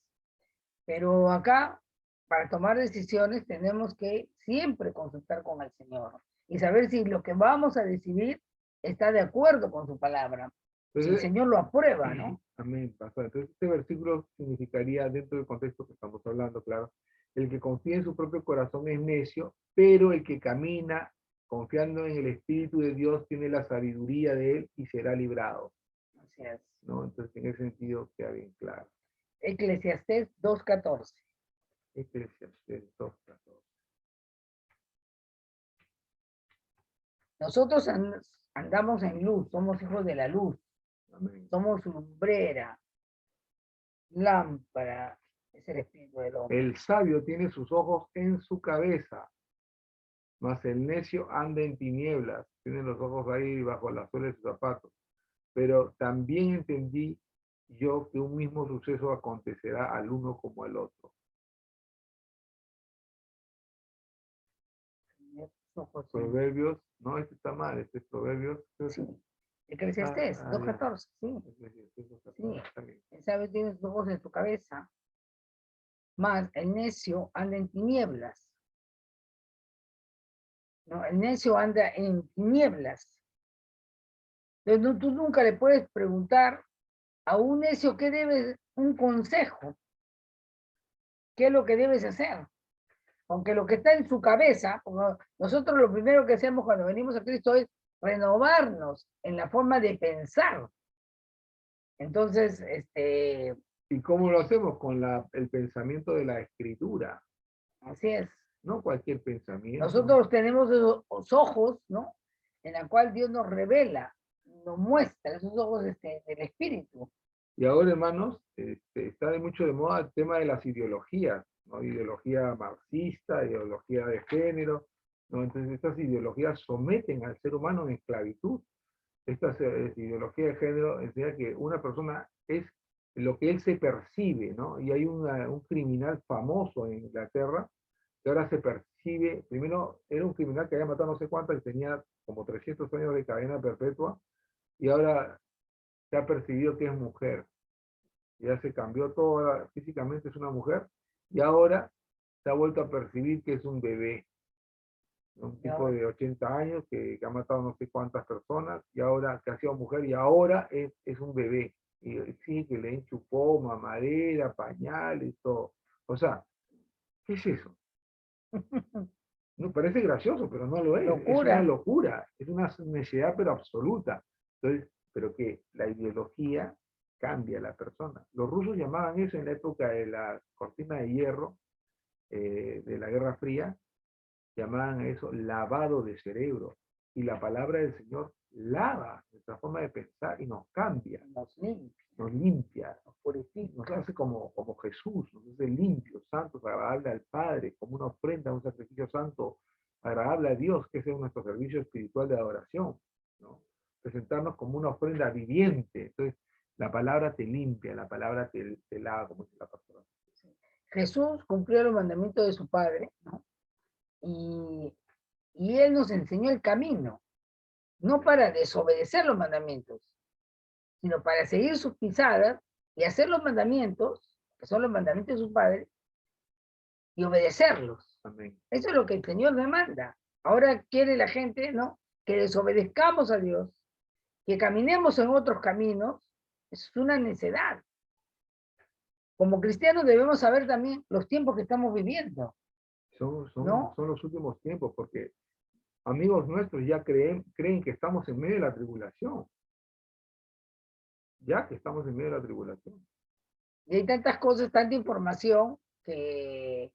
pero acá, para tomar decisiones, tenemos que siempre consultar con el Señor y saber si lo que vamos a decidir está de acuerdo con su palabra. Si el Señor lo aprueba, ¿no? Amén, pastor. Entonces, este versículo significaría, dentro del contexto que estamos hablando, claro, el que confía en su propio corazón es necio, pero el que camina confiando en el Espíritu de Dios tiene la sabiduría de Él y será librado. Así es. ¿No? Entonces, en ese sentido, queda bien claro. Eclesiastés 2:14. Eclesiastés 2:14. Nosotros andamos en luz, somos hijos de la luz. Amén. Somos lumbrera, lámpara, es el espíritu del hombre. El sabio tiene sus ojos en su cabeza, mas el necio anda en tinieblas, tiene los ojos ahí bajo la suela de sus zapatos. Pero también entendí yo que un mismo suceso acontecerá al uno como al otro. Proverbios, no, este está mal, este es Proverbios. Sí. Eclesiastés 2:14, sí. Sí. El sabio tiene sus ojos en su cabeza, más el necio anda en tinieblas. ¿No? El necio anda en tinieblas. Entonces, tú nunca le puedes preguntar a un necio qué debes, un consejo, qué es lo que debes hacer. Aunque lo que está en su cabeza, nosotros lo primero que hacemos cuando venimos a Cristo es renovarnos en la forma de pensar. Entonces, ¿y cómo lo hacemos? Con el pensamiento de la Escritura. Así es. No cualquier pensamiento. Nosotros tenemos los ojos, ¿no? En la cual Dios nos revela, nos muestra esos ojos del Espíritu. Y ahora, hermanos, está mucho de moda el tema de las ideologías, ¿no? Ideología marxista, ideología de género, ¿no? Entonces estas ideologías someten al ser humano en esclavitud. Esta ideología de género enseña que una persona es lo que él se percibe, ¿no? Y hay un criminal famoso en Inglaterra que ahora se percibe, primero era un criminal que había matado no sé cuántas y tenía como 300 años de cadena perpetua, y ahora se ha percibido que es mujer. Ya se cambió toda, físicamente es una mujer, y ahora se ha vuelto a percibir que es un bebé. Un tipo de 80 años que ha matado no sé cuántas personas, y ahora que ha sido mujer, y ahora es un bebé. Y sí, que le den chupó, mamadera, pañales, todo. O sea, ¿qué es eso? No parece gracioso, pero no lo es. Es una Locura. locura, es una necesidad, pero absoluta. Entonces, pero que la ideología cambia a la persona. Los rusos llamaban eso en la época de la cortina de hierro, de la Guerra Fría, llamaban a eso lavado de cerebro. Y la palabra del Señor lava nuestra forma de pensar y nos cambia, nos limpia, nos purifica, nos hace como Jesús, nos hace limpios, santos, agradable al Padre, como una ofrenda, un sacrificio santo, agradable a Dios, que ese es nuestro servicio espiritual de adoración, ¿no? Presentarnos como una ofrenda viviente. Entonces, la palabra te limpia, la palabra te lava, como dice la pastora. Jesús cumplió los mandamientos de su Padre, ¿no? Y Él nos enseñó el camino, no para desobedecer los mandamientos, sino para seguir sus pisadas y hacer los mandamientos, que son los mandamientos de su Padre, y obedecerlos. Amén. Eso es lo que el Señor demanda. Ahora quiere la gente, ¿no? Que desobedezcamos a Dios, que caminemos en otros caminos. Es una necedad. Como cristianos debemos saber también los tiempos que estamos viviendo, ¿no? Son los últimos tiempos, porque amigos nuestros ya creen que estamos en medio de la tribulación. Ya que estamos en medio de la tribulación. Y hay tantas cosas, tanta información que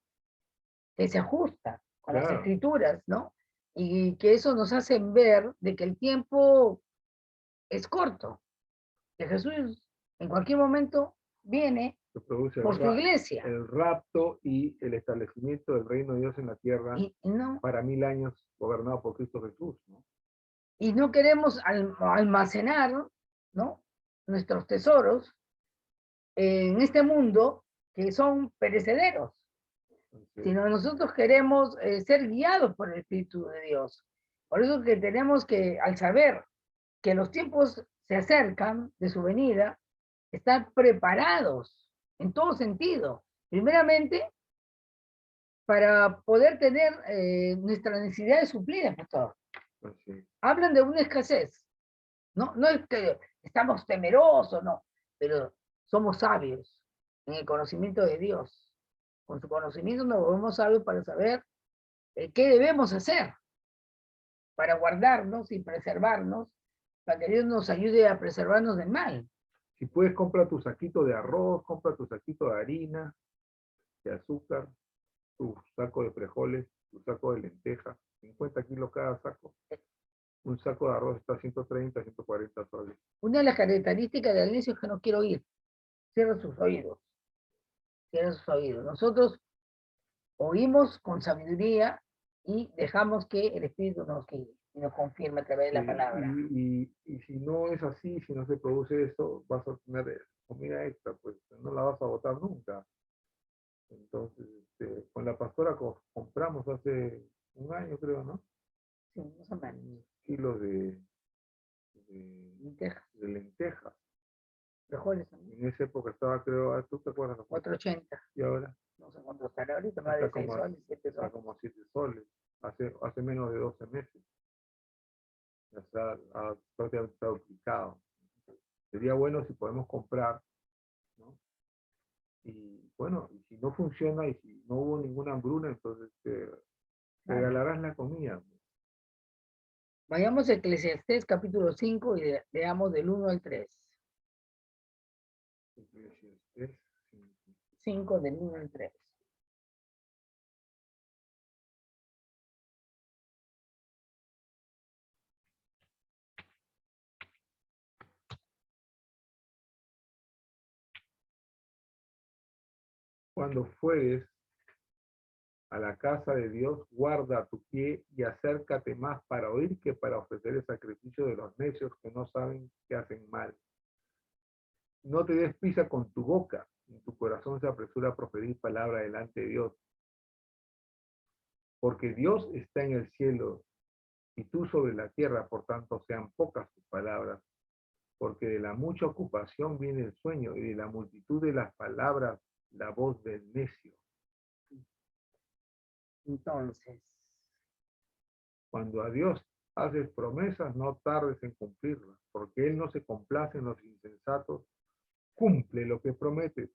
se ajusta con las Claro, escrituras, ¿no? Y que eso nos hace ver de que el tiempo es corto, que Jesús en cualquier momento viene se produce por su iglesia. el rapto y el establecimiento del reino de Dios en la tierra No, para 1000 años gobernado por Cristo Jesús, ¿no? y no queremos almacenar, ¿no? Nuestros tesoros en este mundo que son perecederos, Entonces, sino nosotros queremos ser guiados por el Espíritu de Dios. Por eso que tenemos que, al saber que los tiempos se acercan de su venida, estar preparados en todo sentido. Primeramente, para poder tener nuestras necesidades suplidas, pastor. así, Hablan de una escasez. No es que estamos temerosos, no, pero somos sabios en el conocimiento de Dios. Con su conocimiento nos volvemos sabios para saber qué debemos hacer para guardarnos y preservarnos, para que Dios nos ayude a preservarnos del mal. si puedes, compra tu saquito de arroz, compra tu saquito de harina, de azúcar, tu saco de frijoles, tu saco de lentejas, 50 kilos cada saco. Un saco de arroz está a 130, 140 soles. Una de las características del inicio es que no quiero oír. Cierra sus oídos. Cierra sus oídos. Nosotros oímos con sabiduría y dejamos que el Espíritu nos guíe y nos confirme a través de la palabra. Y si no es así, si no se produce eso, vas a tener comida extra, pues no la vas a botar nunca. Entonces, con la pastora compramos hace un año, creo, ¿no? Sí, más o menos. Un kilo Lentejas, de lentejas. frijoles también. En esa época estaba, creo, ¿tú te acuerdas? 4.80. Y ahora No sé cuánto estará ahorita, más de 6 soles, 7 está soles. como a 7 soles. Hace menos de 12 meses. Ya está, prácticamente está duplicado. Sería bueno si podemos comprar, ¿no? Y bueno, y si no funciona y si no hubo ninguna hambruna, entonces regalarás la comida. Vayamos a Eclesiastés capítulo 5 y leamos del 1 al 3. Eclesiastés 5 del 1 al 3. Cuando fueres a la casa de Dios, guarda tu pie y acércate más para oír que para ofrecer el sacrificio de los necios que no saben que hacen mal. No te des prisa con tu boca, ni tu corazón se apresura a proferir palabra delante de Dios. Porque Dios está en el cielo y tú sobre la tierra, por tanto sean pocas tus palabras. porque de la mucha ocupación viene el sueño, y de la multitud de las palabras, la voz del necio. Entonces, Cuando a Dios haces promesas, no tardes en cumplirlas, porque Él no se complace en los insensatos, cumple lo que prometes.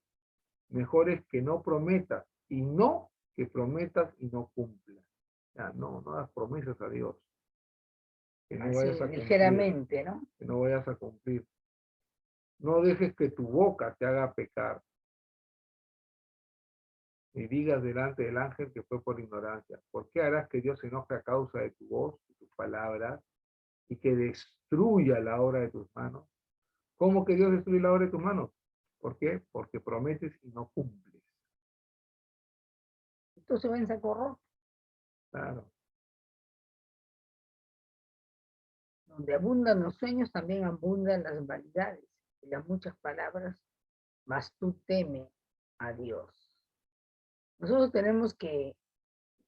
Mejor es que no prometas y no que prometas y no cumplas. Ya, no das promesas a Dios, que no así vayas a cumplir, ligeramente, ¿no? que no vayas a cumplir. No dejes que tu boca te haga pecar, ni digas delante del ángel que fue por ignorancia. ¿Por qué harás que Dios se enoje a causa de tu voz y tus palabras y que destruya la obra de tus manos? ¿Cómo que Dios destruye la obra de tus manos? ¿Por qué? Porque prometes y no cumples. Esto se ve en saco roto, Claro. donde abundan los sueños, también abundan las vanidades y las muchas palabras, mas tú teme a Dios. Nosotros tenemos que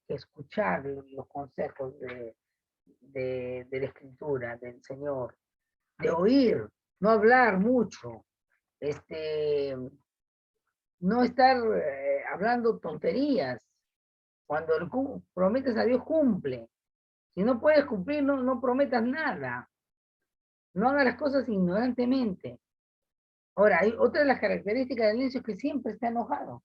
escuchar los consejos de la Escritura, del Señor, de oír, no hablar mucho, no estar hablando tonterías. Cuando prometes a Dios, cumple. Si no puedes cumplir, no prometas nada. No hagas las cosas ignorantemente. Ahora, hay otra de las características del necio es que siempre está enojado.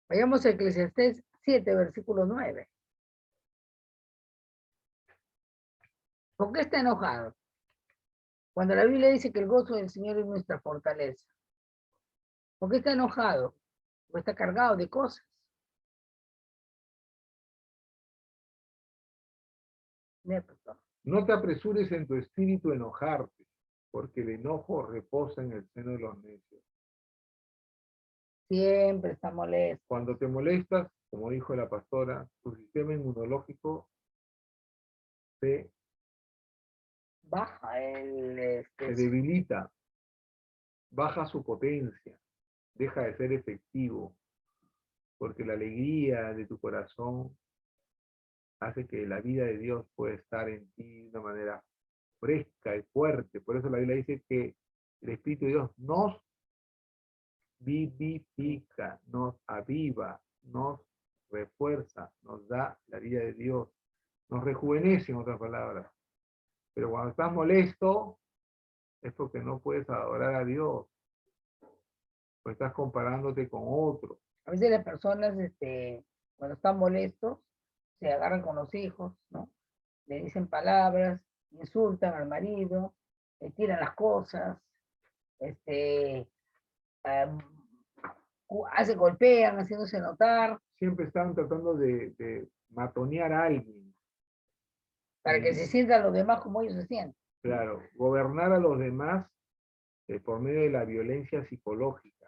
Vayamos a Eclesiastés 7, versículo 9. ¿Por qué está enojado? Cuando la Biblia dice que el gozo del Señor es nuestra fortaleza. ¿Por qué está enojado? Porque está cargado de cosas. No te apresures en tu espíritu a enojarte, porque el enojo reposa en el seno de los necios. Siempre está molesto. Cuando te molestas, como dijo la pastora, tu sistema inmunológico se Baja se debilita, baja su potencia, deja de ser efectivo, porque la alegría de tu corazón hace que la vida de Dios pueda estar en ti de una manera fresca y fuerte. Por eso la Biblia dice que el Espíritu de Dios nos vivifica, nos aviva, nos refuerza, nos da la vida de Dios, nos rejuvenece, en otras palabras. Pero cuando estás molesto, es porque no puedes adorar a Dios, o estás comparándote con otro. A veces las personas, cuando están molestos, se agarran con los hijos, ¿no? Le dicen palabras, insultan al marido, le tiran las cosas, golpean, haciéndose notar, Siempre están tratando de matonear a alguien. para que se sientan los demás como ellos se sienten. Claro, gobernar a los demás por medio de la violencia psicológica.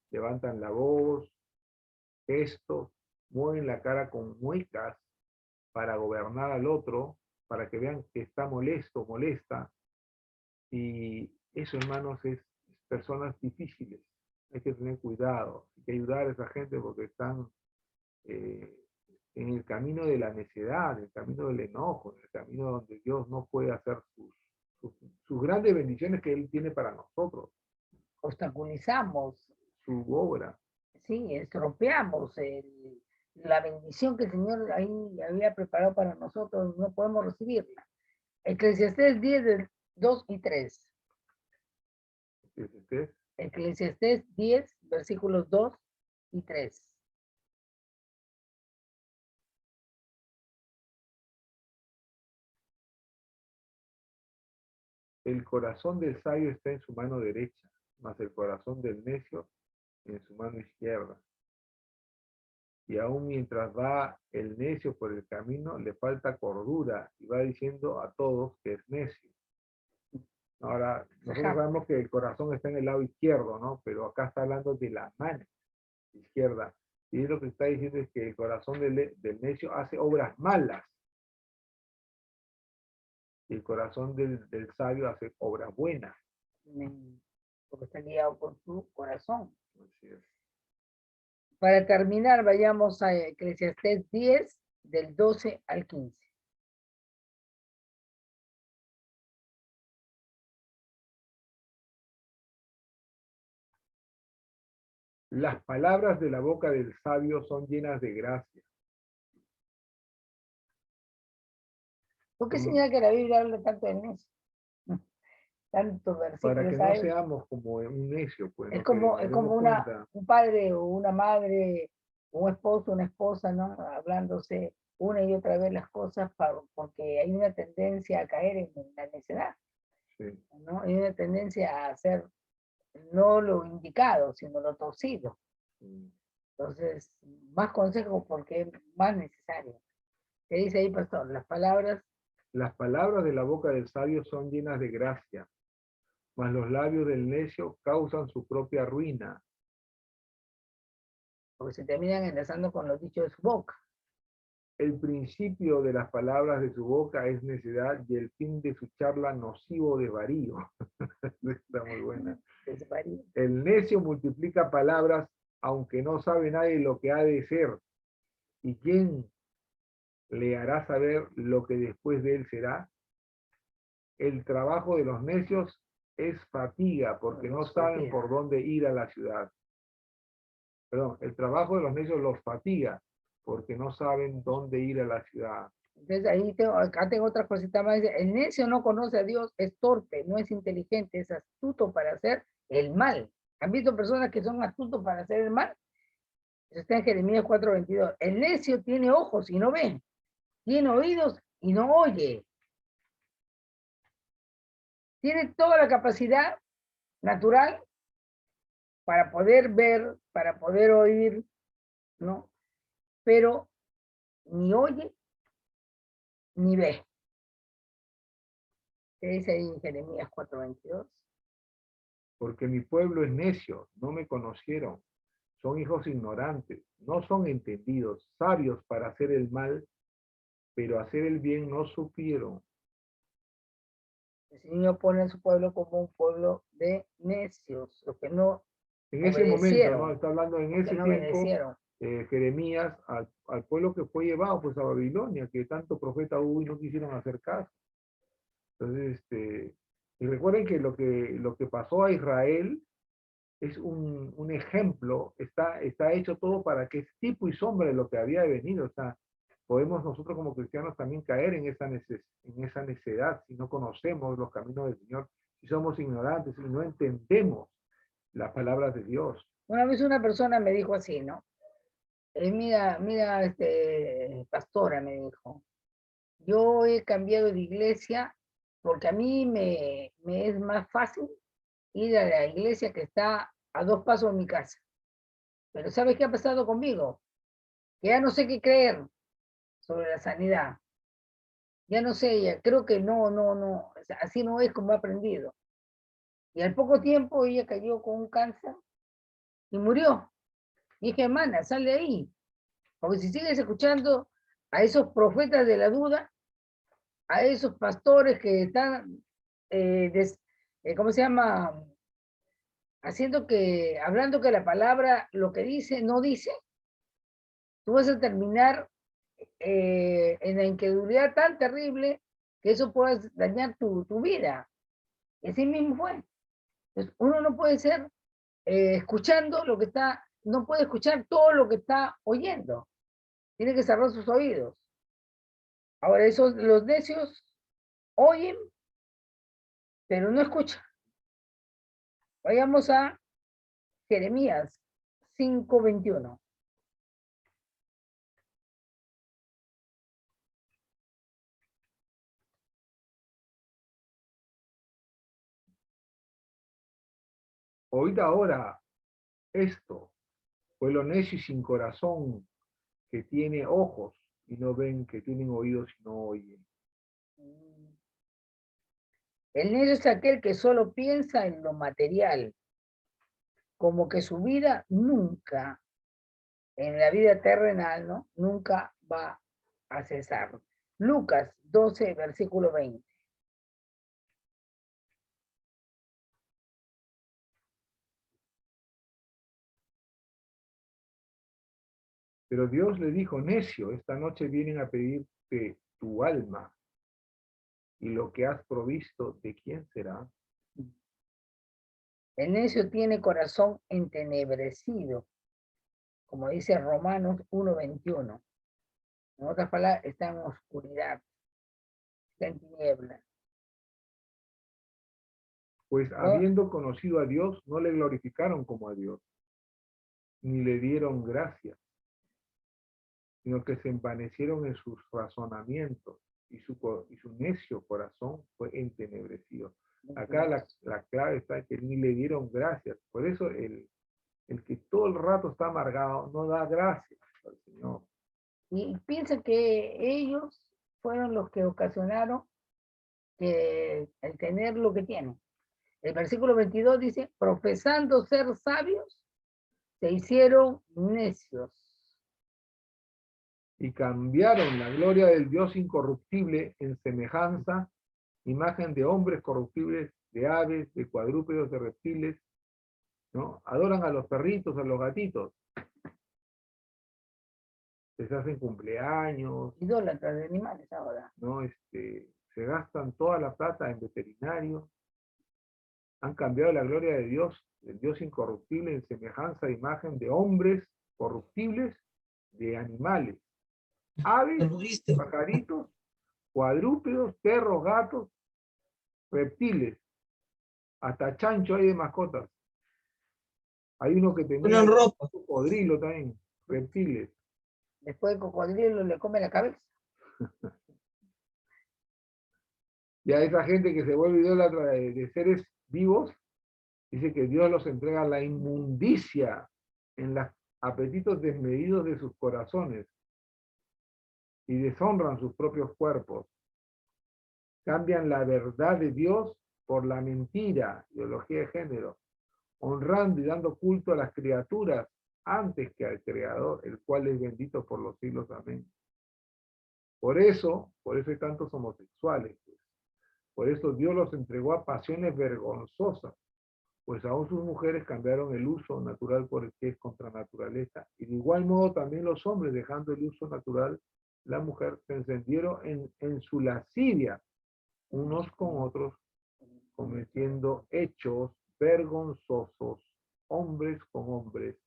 Levantan la voz, gestos, mueven la cara con muecas para gobernar al otro, para que vean que está molesto, molesta. Y eso, hermanos, es personas difíciles. Hay que tener cuidado, hay que ayudar a esa gente porque están en el camino de la necedad, en el camino del enojo, en el camino donde Dios no puede hacer sus grandes bendiciones que Él tiene para nosotros. Obstaculizamos. Su obra. Sí, estropeamos la bendición que el Señor ahí había preparado para nosotros, no podemos recibirla. Eclesiastés 10, del 2 y 3. Eclesiastés 10, versículos 2 y 3. El corazón del sabio está en su mano derecha, mas el corazón del necio en su mano izquierda. Y aún mientras va el necio por el camino, le falta cordura y va diciendo a todos que es necio. Ahora, nosotros sabemos que el corazón está en el lado izquierdo, ¿no? Pero acá está hablando de la mano izquierda. Y lo que está diciendo es que el corazón del necio hace obras malas. Y el corazón del sabio hace obras buenas. Porque está guiado por su corazón. Así es. Para terminar, vayamos a Eclesiastés 10, del 12 al 15. Las palabras de la boca del sabio son llenas de gracia. ¿Por qué Mm, señala que la Biblia habla tanto de necio? Tantos Para que versículos no hay. seamos como un necio, pues, Es ¿no? Que nos como demos cuenta. un padre o una madre, un esposo, una esposa, ¿no? Hablándose una y otra vez las cosas porque hay una tendencia a caer en la necedad, Sí, ¿no? Hay una tendencia a hacer no lo indicado, sino lo torcido. sí. Entonces, más consejos porque es más necesario. ¿Qué dice ahí, pastor? Las palabras, Las palabras de la boca del sabio son llenas de gracia, mas los labios del necio causan su propia ruina. porque se terminan enlazando con los dichos de su boca. El principio de las palabras de su boca es necedad y el fin de su charla nocivo desvarío. Está muy buena. Es varía. El necio multiplica palabras aunque no sabe nadie lo que ha de ser. ¿Y quién le hará saber lo que después de él será? El trabajo de los necios es fatiga porque no saben por dónde ir a la ciudad. Perdón, el trabajo de los necios los fatiga porque no saben dónde ir a la ciudad. Entonces ahí acá tengo otra cosita más. Dice, el necio no conoce a Dios, es torpe, no es inteligente, es astuto para hacer el mal. ¿Han visto personas que son astutos para hacer el mal? Eso está en Jeremías 4:22. El necio tiene ojos y no ve, tiene oídos y no oye. Tiene toda la capacidad natural para poder ver, para poder oír, ¿no? Pero ni oye ni ve. ¿Qué dice ahí en Jeremías 4:22? Porque mi pueblo es necio, no me conocieron. Son hijos ignorantes, no son entendidos, sabios para hacer el mal, pero hacer el bien no supieron. El Señor pone a su pueblo como un pueblo de necios, los que no En ese momento, ¿no? obedecieron, Está hablando en los que ese no tiempo, obedecieron. Jeremías al pueblo que fue llevado pues a Babilonia, que tanto profeta hubo y no quisieron hacer caso. Entonces, y recuerden que lo que pasó a Israel es un ejemplo, está hecho todo para que es tipo y sombra de lo que había de venir. O sea, podemos nosotros como cristianos también caer en esa necedad si no conocemos los caminos del Señor, si somos ignorantes y no entendemos las palabras de Dios. Una vez una persona me dijo así, ¿no? Mira, pastora, me dijo, yo he cambiado de iglesia porque a mí me es más fácil ir a la iglesia que está a 2 pasos de mi casa. Pero ¿sabes qué ha pasado conmigo? Que ya no sé qué creer sobre la sanidad. Ya no sé, ya creo que no, o sea, así no es como he aprendido. Y al poco tiempo ella cayó con un cáncer y murió. Y dije, hermana, sal de ahí. Porque si sigues escuchando a esos profetas de la duda, a esos pastores que están, ¿cómo se llama? Hablando que la palabra, lo que dice, no dice, tú vas a terminar en la incredulidad tan terrible que eso puede dañar tu vida. Y así mismo fue. Entonces, uno no puede ser escuchando lo que está, no puede escuchar todo lo que está oyendo. Tiene que cerrar sus oídos. Ahora, los necios oyen, pero no escuchan. Vayamos a Jeremías 5:21. Oíd ahora esto, pueblo necio y sin corazón, que tiene ojos y no ven, que tienen oídos y no oyen. El necio es aquel que solo piensa en lo material, como que su vida nunca, en la vida terrenal, ¿no? Nunca va a cesar. Lucas 12, versículo 20. Pero Dios le dijo, necio, esta noche vienen a pedirte tu alma y lo que has provisto, ¿de quién será? El necio tiene corazón entenebrecido, como dice Romanos 1:21. En otras palabras, está en oscuridad, está en tiniebla. Pues ¿No? habiendo conocido a Dios, no le glorificaron como a Dios, ni le dieron gracias, sino que se envanecieron en sus razonamientos, y su necio corazón fue entenebrecido. Acá la clave está en que ni le dieron gracias. Por eso el que todo el rato está amargado no da gracias al Señor. Y piensa que ellos fueron los que ocasionaron que el tener lo que tienen. El versículo 22 dice, profesando ser sabios, se hicieron necios. Y cambiaron la gloria del Dios incorruptible en semejanza, imagen de hombres corruptibles, de aves, de cuadrúpedos, de reptiles, ¿no? Adoran a los perritos, a los gatitos. Les hacen cumpleaños. Idólatras de animales ahora. ¿No? Se gastan toda la plata en veterinario. Han cambiado la gloria de Dios, del Dios incorruptible, en semejanza, imagen de hombres corruptibles, de animales. Aves, pajaritos, cuadrúpedos, perros, gatos, reptiles, hasta chancho hay de mascotas. Hay uno que tenía un cocodrilo también, reptiles. Después el cocodrilo le come la cabeza. Y a esa gente que se vuelve idólatra de seres vivos, dice que Dios los entrega a la inmundicia en los apetitos desmedidos de sus corazones y deshonran sus propios cuerpos. Cambian la verdad de Dios por la mentira, ideología de género, honrando y dando culto a las criaturas antes que al Creador, el cual es bendito por los siglos. Amén. Por eso hay tantos homosexuales. Pues. Por eso Dios los entregó a pasiones vergonzosas, pues aún sus mujeres cambiaron el uso natural por el que es contra naturaleza. Y de igual modo también los hombres, dejando el uso natural, la mujer se encendieron en su lascivia, unos con otros, cometiendo hechos vergonzosos, hombres con hombres,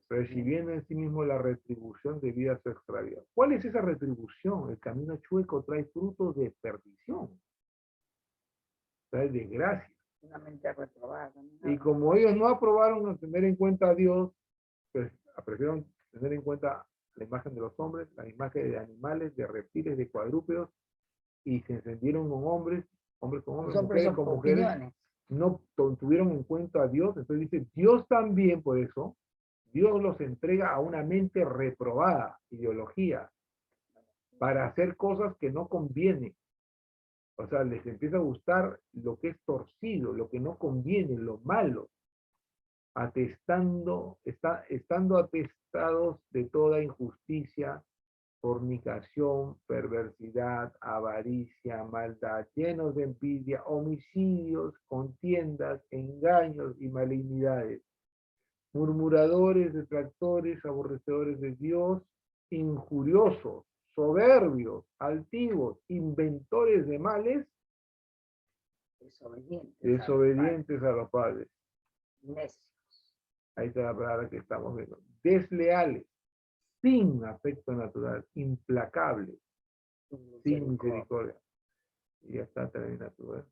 recibiendo en sí mismo la retribución debida a su extravío. ¿Cuál es esa retribución? El camino chueco trae frutos de perdición, trae desgracia. Una mente reprobada. Y como ellos no aprobaron tener en cuenta a Dios, pues prefirieron tener en cuenta la imagen de los hombres, la imagen de animales, de reptiles, de cuadrúpedos, y se encendieron con hombres con hombres, mujeres con mujeres, no tuvieron en cuenta a Dios. Entonces dice, Dios también, por eso, Dios los entrega a una mente reprobada, ideología, para hacer cosas que no convienen. O sea, les empieza a gustar lo que es torcido, lo que no conviene, lo malo, estando atestados de toda injusticia, fornicación, perversidad, avaricia, maldad, llenos de envidia, homicidios, contiendas, engaños y malignidades, murmuradores, detractores, aborrecedores de Dios, injuriosos, soberbios, altivos, inventores de males, desobedientes a los padres. Necios. Ahí está la palabra que estamos viendo. Desleales, sin afecto natural, implacables, sin misericordia. Y ya está terminado.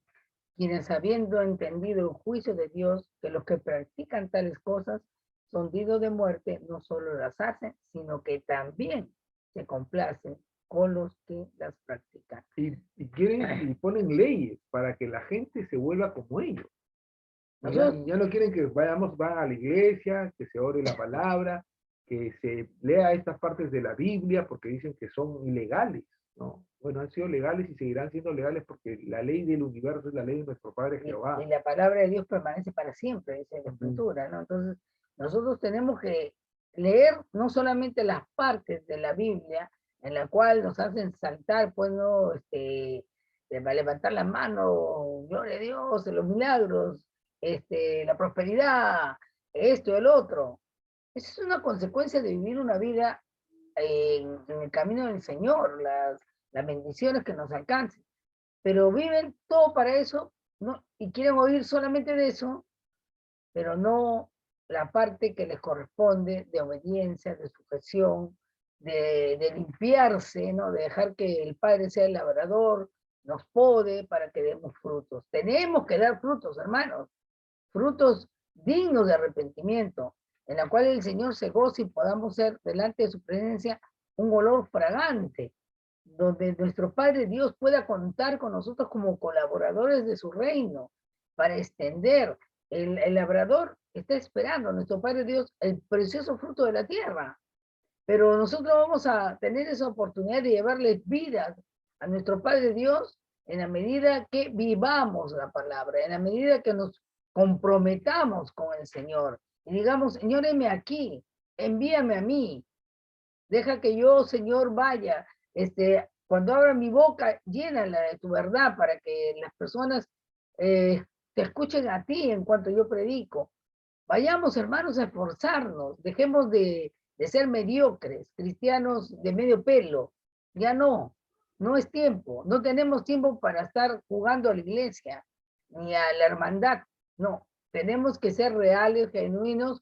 Quienes habiendo entendido el juicio de Dios, que los que practican tales cosas son dignos de muerte, no solo las hacen, sino que también se complacen con los que las practican. Y quieren, y ponen leyes para que la gente se vuelva como ellos. Ya no quieren que van a la iglesia, que se ore la palabra, que se lea estas partes de la Biblia, porque dicen que son ilegales, ¿no? Bueno, han sido legales y seguirán siendo legales porque la ley del universo es la ley de nuestro Padre Jehová. Y la palabra de Dios permanece para siempre, dice la Escritura, ¿no? Entonces, nosotros tenemos que leer no solamente las partes de la Biblia, en la cual nos hacen saltar, pues, no, levantar la mano, gloria a Dios, los milagros, la prosperidad, esto y el otro. Eso es una consecuencia de vivir una vida en el camino del Señor, las bendiciones que nos alcancen. Pero viven todo para eso, no, y quieren oír solamente de eso, pero no la parte que les corresponde de obediencia, de sujeción, de limpiarse, ¿no? De dejar que el Padre sea el labrador, nos pode para que demos frutos. Tenemos que dar frutos, hermanos, frutos dignos de arrepentimiento, en la cual el Señor se goce y podamos ser delante de su presencia un olor fragante, donde nuestro Padre Dios pueda contar con nosotros como colaboradores de su reino, para extender. El labrador está esperando a nuestro Padre Dios el precioso fruto de la tierra, pero nosotros vamos a tener esa oportunidad de llevarles vida a nuestro Padre Dios en la medida que vivamos la palabra, en la medida que nos comprometamos con el Señor y digamos, Señor, heme aquí, envíame a mí, deja que yo, Señor, vaya, cuando abra mi boca, llénala de tu verdad para que las personas te escuchen a ti en cuanto yo predico. Vayamos, hermanos, a esforzarnos, dejemos de ser mediocres, cristianos de medio pelo. Ya no, no es tiempo, no tenemos tiempo para estar jugando a la iglesia, ni a la hermandad, no. Tenemos que ser reales, genuinos,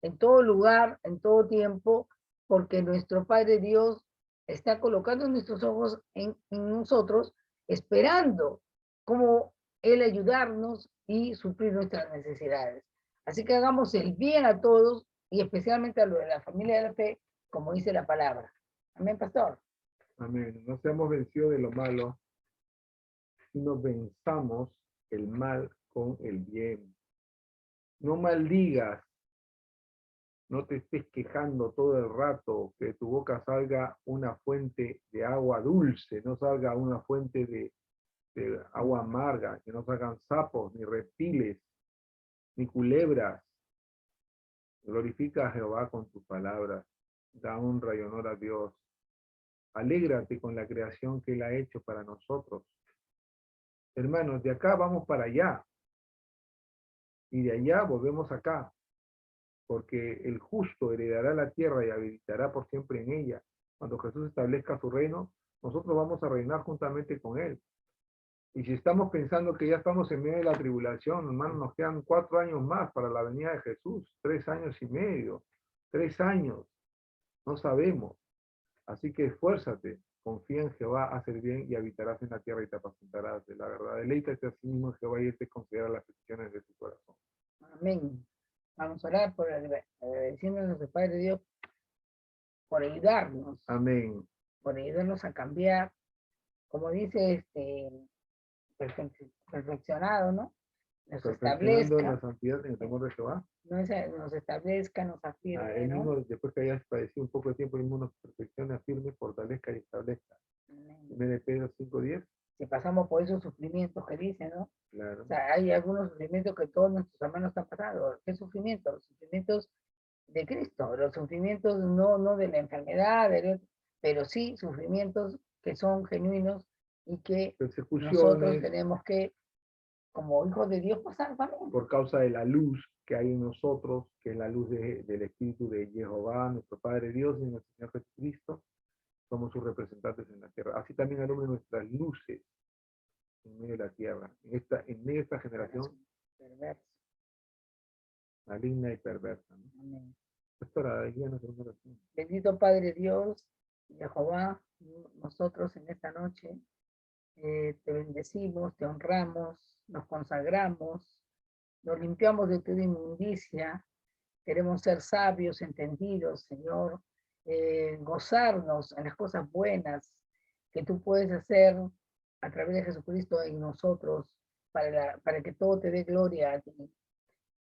en todo lugar, en todo tiempo, porque nuestro Padre Dios está colocando nuestros ojos en nosotros, esperando cómo Él ayudarnos y suplir nuestras necesidades. Así que hagamos el bien a todos y especialmente a lo de la familia de la fe, como dice la palabra. Amén, pastor. Amén. No seamos vencidos de lo malo, sino venzamos el mal con el bien. No maldigas, no te estés quejando todo el rato, que de tu boca salga una fuente de agua dulce, no salga una fuente de agua amarga, que no salgan sapos, ni reptiles, ni culebras. Glorifica a Jehová con tus palabras, da honra y honor a Dios. Alégrate con la creación que Él ha hecho para nosotros. Hermanos, de acá vamos para allá, y de allá volvemos acá, porque el justo heredará la tierra y habitará por siempre en ella. Cuando Jesús establezca su reino, nosotros vamos a reinar juntamente con Él. Y si estamos pensando que ya estamos en medio de la tribulación, hermano, nos quedan 4 años más para la venida de Jesús, 3 años y medio, 3 años, no sabemos. Así que esfuérzate, confía en Jehová, haz el bien y habitarás en la tierra y te apacentarás de la verdad. Deleítate a sí mismo en Jehová y Él te concederá las peticiones de tu corazón. Amén. Vamos a orar por agradeciéndonos a nuestro Padre Dios por ayudarnos, Amén. por ayudarnos a cambiar, como dice perfeccionado, ¿no? Nos Perfeccionando la establezca, santidad en el temor de Jehová. nos establezca, nos Él afirme, ¿no? mismo, después que hayas padecido un poco de tiempo, él mismo nos perfeccione, afirme, fortalezca y establezca. Amén. 1 Pedro 5:10. Si pasamos por esos sufrimientos que dice, ¿no? Claro. O sea, hay algunos sufrimientos que todos nuestros hermanos están pasando. ¿Qué sufrimiento? Los sufrimientos de Cristo, los sufrimientos no de la enfermedad, pero sí sufrimientos que son genuinos y que nosotros Persecuciones tenemos que, como hijos de Dios, pasar también. por causa de la luz que hay en nosotros, que es la luz del Espíritu de Jehová, nuestro Padre Dios y nuestro Señor Jesucristo. Somos sus representantes en la tierra. Así también alumbren nuestras luces en medio de la tierra, en medio de esta generación Perverso. maligna y perversa, ¿no? Amén. Pastora, guíanos en una oración. Bendito Padre Dios, Jehová, nosotros en esta noche te bendecimos, te honramos, nos consagramos, nos limpiamos de toda inmundicia, queremos ser sabios, entendidos, Señor, gozarnos en las cosas buenas que tú puedes hacer a través de Jesucristo en nosotros, para que todo te dé gloria a ti.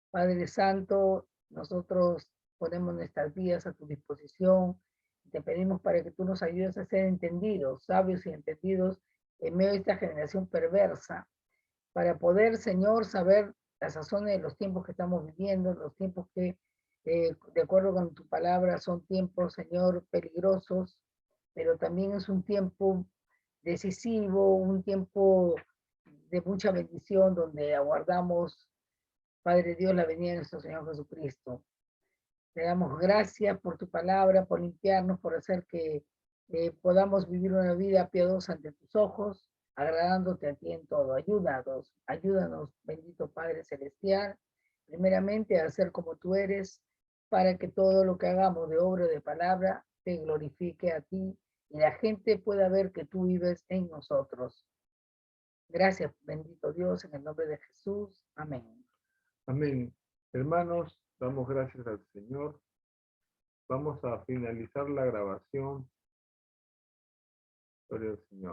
Padre Santo, nosotros ponemos nuestras vidas a tu disposición. Te pedimos para que tú nos ayudes a ser entendidos, sabios y entendidos en medio de esta generación perversa, para poder, Señor, saber las razones de los tiempos que estamos viviendo, los tiempos que, de acuerdo con tu palabra, son tiempos, Señor, peligrosos, pero también es un tiempo decisivo, un tiempo de mucha bendición, donde aguardamos, Padre Dios, la venida de nuestro Señor Jesucristo. Te damos gracias por tu palabra, por limpiarnos, por hacer que podamos vivir una vida piadosa ante tus ojos, agradándote a ti en todo. Ayúdanos, bendito Padre Celestial, primeramente a ser como tú eres, para que todo lo que hagamos de obra o de palabra te glorifique a ti y la gente pueda ver que tú vives en nosotros. Gracias, bendito Dios, en el nombre de Jesús. Amén. Amén. Hermanos, damos gracias al Señor. Vamos a finalizar la grabación. Gloria al Señor.